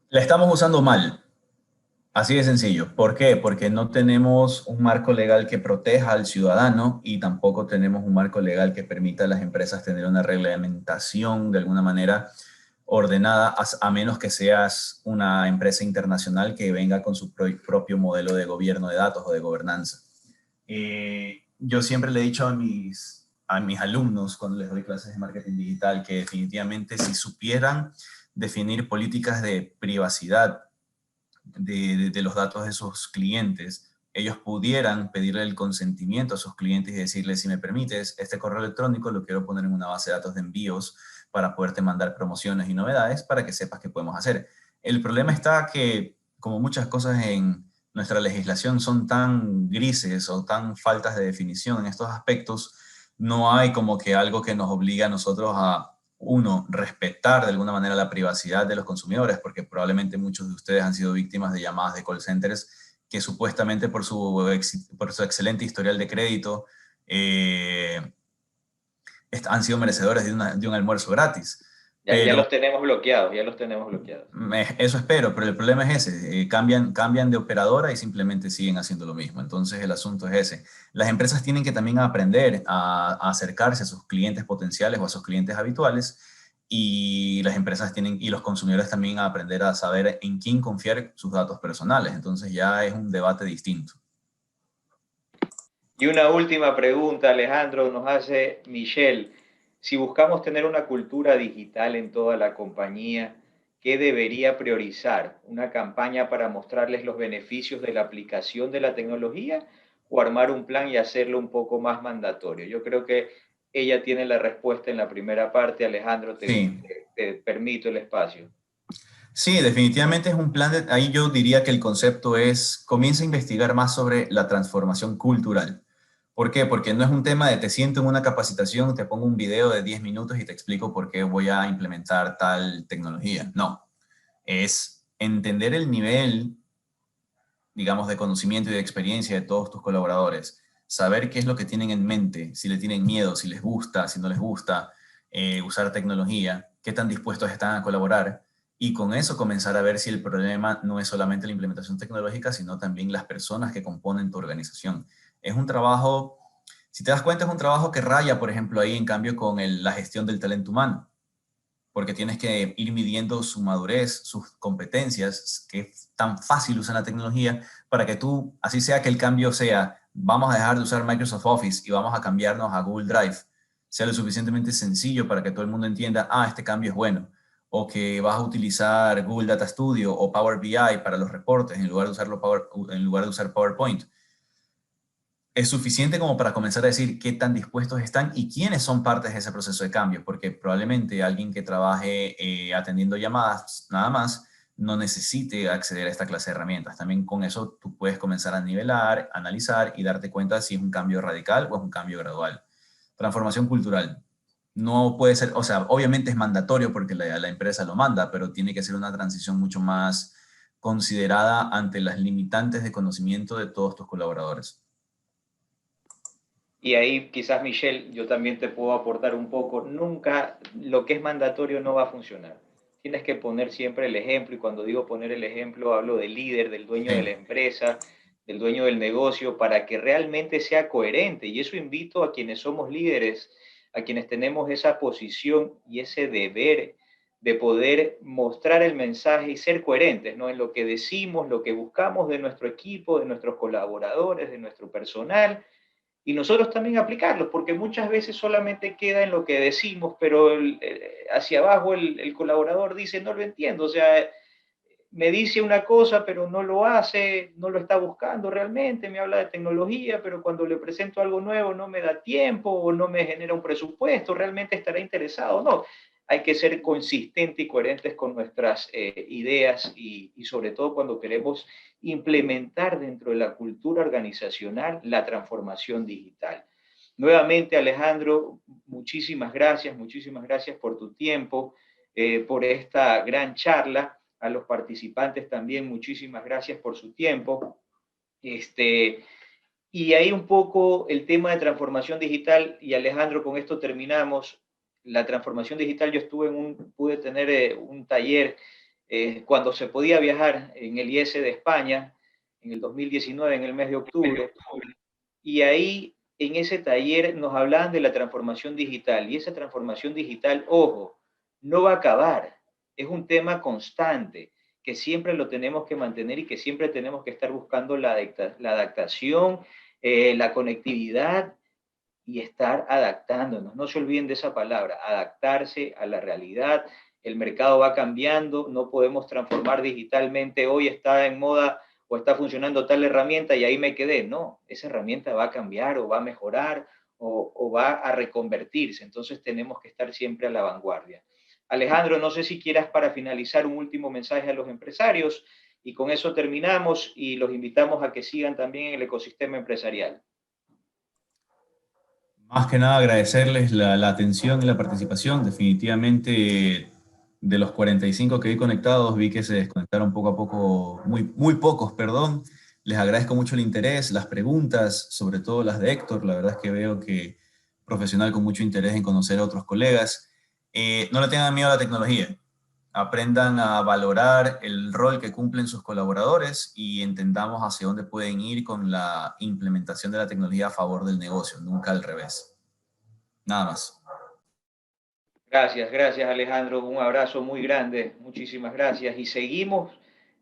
La estamos usando mal, así de sencillo. ¿Por qué? Porque no tenemos un marco legal que proteja al ciudadano y tampoco tenemos un marco legal que permita a las empresas tener una reglamentación de alguna manera ordenada, a menos que seas una empresa internacional que venga con su propio modelo de gobierno de datos o de gobernanza. Yo siempre le he dicho a mis alumnos cuando les doy clases de marketing digital que definitivamente si supieran definir políticas de privacidad de los datos de sus clientes, ellos pudieran pedirle el consentimiento a sus clientes y decirles, si me permites, este correo electrónico lo quiero poner en una base de datos de envíos para poderte mandar promociones y novedades para que sepas qué podemos hacer. El problema está que, como muchas cosas en nuestra legislación son tan grises o tan faltas de definición en estos aspectos, no hay como que algo que nos obligue a nosotros a uno, respetar de alguna manera la privacidad de los consumidores, porque probablemente muchos de ustedes han sido víctimas de llamadas de call centers que supuestamente por su excelente historial de crédito eh, han sido merecedores de un almuerzo gratis. Ya Pero los tenemos bloqueados, ya los tenemos bloqueados. eso espero, pero el problema es ese, cambian de operadora y simplemente siguen haciendo lo mismo. Entonces el asunto es ese. Las empresas tienen que también aprender a acercarse a sus clientes potenciales o a sus clientes habituales y las empresas tienen y los consumidores también a aprender a saber en quién confiar sus datos personales. Entonces ya es un debate distinto. Y una última pregunta, Alejandro, nos hace Michelle. Si buscamos tener una cultura digital en toda la compañía, ¿qué debería priorizar? ¿Una campaña para mostrarles los beneficios de la aplicación de la tecnología o armar un plan y hacerlo un poco más mandatorio? Yo creo que ella tiene la respuesta en la primera parte. Alejandro, Sí, te permito el espacio. sí, definitivamente es un plan ahí yo diría que el concepto es, comienza a investigar más sobre la transformación cultural. ¿Por qué? Porque no es un tema de te siento en una capacitación, te pongo un video de 10 minutos y te explico por qué voy a implementar tal tecnología. No, es entender el nivel, digamos, de conocimiento y de experiencia de todos tus colaboradores, saber qué es lo que tienen en mente, si le tienen miedo, si les gusta, si no les gusta usar tecnología, qué tan dispuestos están a colaborar y con eso comenzar a ver si el problema no es solamente la implementación tecnológica, sino también las personas que componen tu organización. Es un trabajo, si te das cuenta, es un trabajo que raya, por ejemplo, ahí en cambio con la gestión del talento humano porque tienes que ir midiendo su madurez, sus competencias, que es tan fácil usar la tecnología, para que tú, así sea que el cambio sea, vamos a dejar de usar Microsoft Office y vamos a cambiarnos a Google Drive, sea lo suficientemente sencillo para que todo el mundo entienda, este cambio es bueno, o que vas a utilizar Google Data Studio o Power BI para los reportes en lugar de usar PowerPoint. Es suficiente como para comenzar a decir qué tan dispuestos están y quiénes son partes de ese proceso de cambio, porque probablemente alguien que trabaje atendiendo llamadas nada más no necesite acceder a esta clase de herramientas. También con eso tú puedes comenzar a nivelar, analizar y darte cuenta si es un cambio radical o es un cambio gradual. Transformación cultural. No puede ser, o sea, obviamente es mandatorio porque la empresa lo manda, pero tiene que ser una transición mucho más considerada ante las limitantes de conocimiento de todos tus colaboradores. Y ahí quizás, Michelle, yo también te puedo aportar un poco. Nunca lo que es mandatorio no va a funcionar. Tienes que poner siempre el ejemplo, y cuando digo poner el ejemplo hablo del líder, del dueño de la Sí. empresa, del dueño del negocio, para que realmente sea coherente. Y eso invito a quienes somos líderes, a quienes tenemos esa posición y ese deber de poder mostrar el mensaje y ser coherentes, ¿no? En lo que decimos, lo que buscamos de nuestro equipo, de nuestros colaboradores, de nuestro personal, y nosotros también aplicarlos, porque muchas veces solamente queda en lo que decimos, pero hacia abajo el colaborador dice, no lo entiendo, o sea, me dice una cosa, pero no lo hace, no lo está buscando realmente, me habla de tecnología, pero cuando le presento algo nuevo no me da tiempo o no me genera un presupuesto, realmente estará interesado, no. Hay que ser consistentes y coherentes con nuestras ideas y sobre todo cuando queremos implementar dentro de la cultura organizacional la transformación digital. Nuevamente, Alejandro, muchísimas gracias por tu tiempo, por esta gran charla. A los participantes también, muchísimas gracias por su tiempo. Y ahí un poco el tema de transformación digital, y Alejandro, con esto terminamos. La transformación digital, yo pude tener un taller cuando se podía viajar en el IES de España, en el 2019, en el mes de octubre, y ahí en ese taller nos hablaban de la transformación digital, y esa transformación digital, ojo, no va a acabar, es un tema constante, que siempre lo tenemos que mantener y que siempre tenemos que estar buscando la adaptación, la conectividad y estar adaptándonos. No se olviden de esa palabra, adaptarse a la realidad. El mercado va cambiando, no podemos transformar digitalmente. Hoy está en moda o está funcionando tal herramienta y ahí me quedé. No, esa herramienta va a cambiar o va a mejorar o va a reconvertirse. Entonces tenemos que estar siempre a la vanguardia. Alejandro, no sé si quieras para finalizar un último mensaje a los empresarios y con eso terminamos y los invitamos a que sigan también en el ecosistema empresarial. Más que nada agradecerles la atención y la participación. Definitivamente de los 45 que vi conectados, vi que se desconectaron poco a poco, muy pocos, perdón. Les agradezco mucho el interés, las preguntas, sobre todo las de Héctor. La verdad es que veo que profesional con mucho interés en conocer a otros colegas. No le tengan miedo a la tecnología. Aprendan a valorar el rol que cumplen sus colaboradores y entendamos hacia dónde pueden ir con la implementación de la tecnología a favor del negocio, nunca al revés. Nada más. Gracias Alejandro, un abrazo muy grande, muchísimas gracias. Y seguimos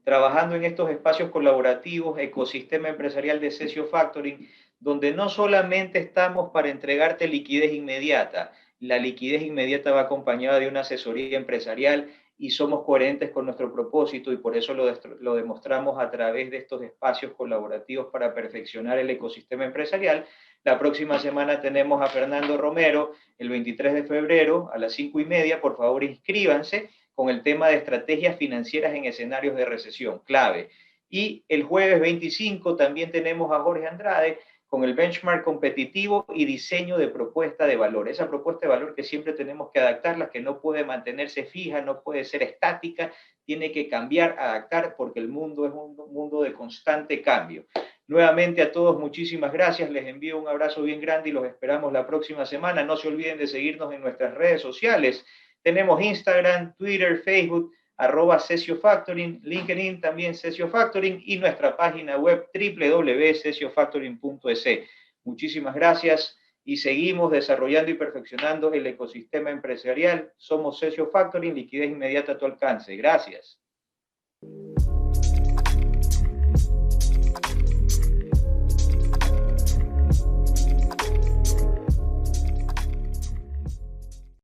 trabajando en estos espacios colaborativos, ecosistema empresarial de Sesio Factoring, donde no solamente estamos para entregarte liquidez inmediata, la liquidez inmediata va acompañada de una asesoría empresarial y somos coherentes con nuestro propósito y por eso lo demostramos a través de estos espacios colaborativos para perfeccionar el ecosistema empresarial. La próxima semana tenemos a Fernando Romero, el 23 de febrero a las 5:30. Por favor, inscríbanse con el tema de estrategias financieras en escenarios de recesión, clave. Y el jueves 25 también tenemos a Jorge Andrade con el benchmark competitivo y diseño de propuesta de valor. Esa propuesta de valor que siempre tenemos que adaptarla, que no puede mantenerse fija, no puede ser estática, tiene que cambiar, adaptar, porque el mundo es un mundo de constante cambio. Nuevamente a todos, muchísimas gracias. Les envío un abrazo bien grande y los esperamos la próxima semana. No se olviden de seguirnos en nuestras redes sociales. Tenemos Instagram, Twitter, Facebook, @SesioFactoring, LinkedIn también Sesio Factoring y nuestra página web www.sesiofactoring.es. Muchísimas gracias y seguimos desarrollando y perfeccionando el ecosistema empresarial. Somos Sesio Factoring, liquidez inmediata a tu alcance. Gracias.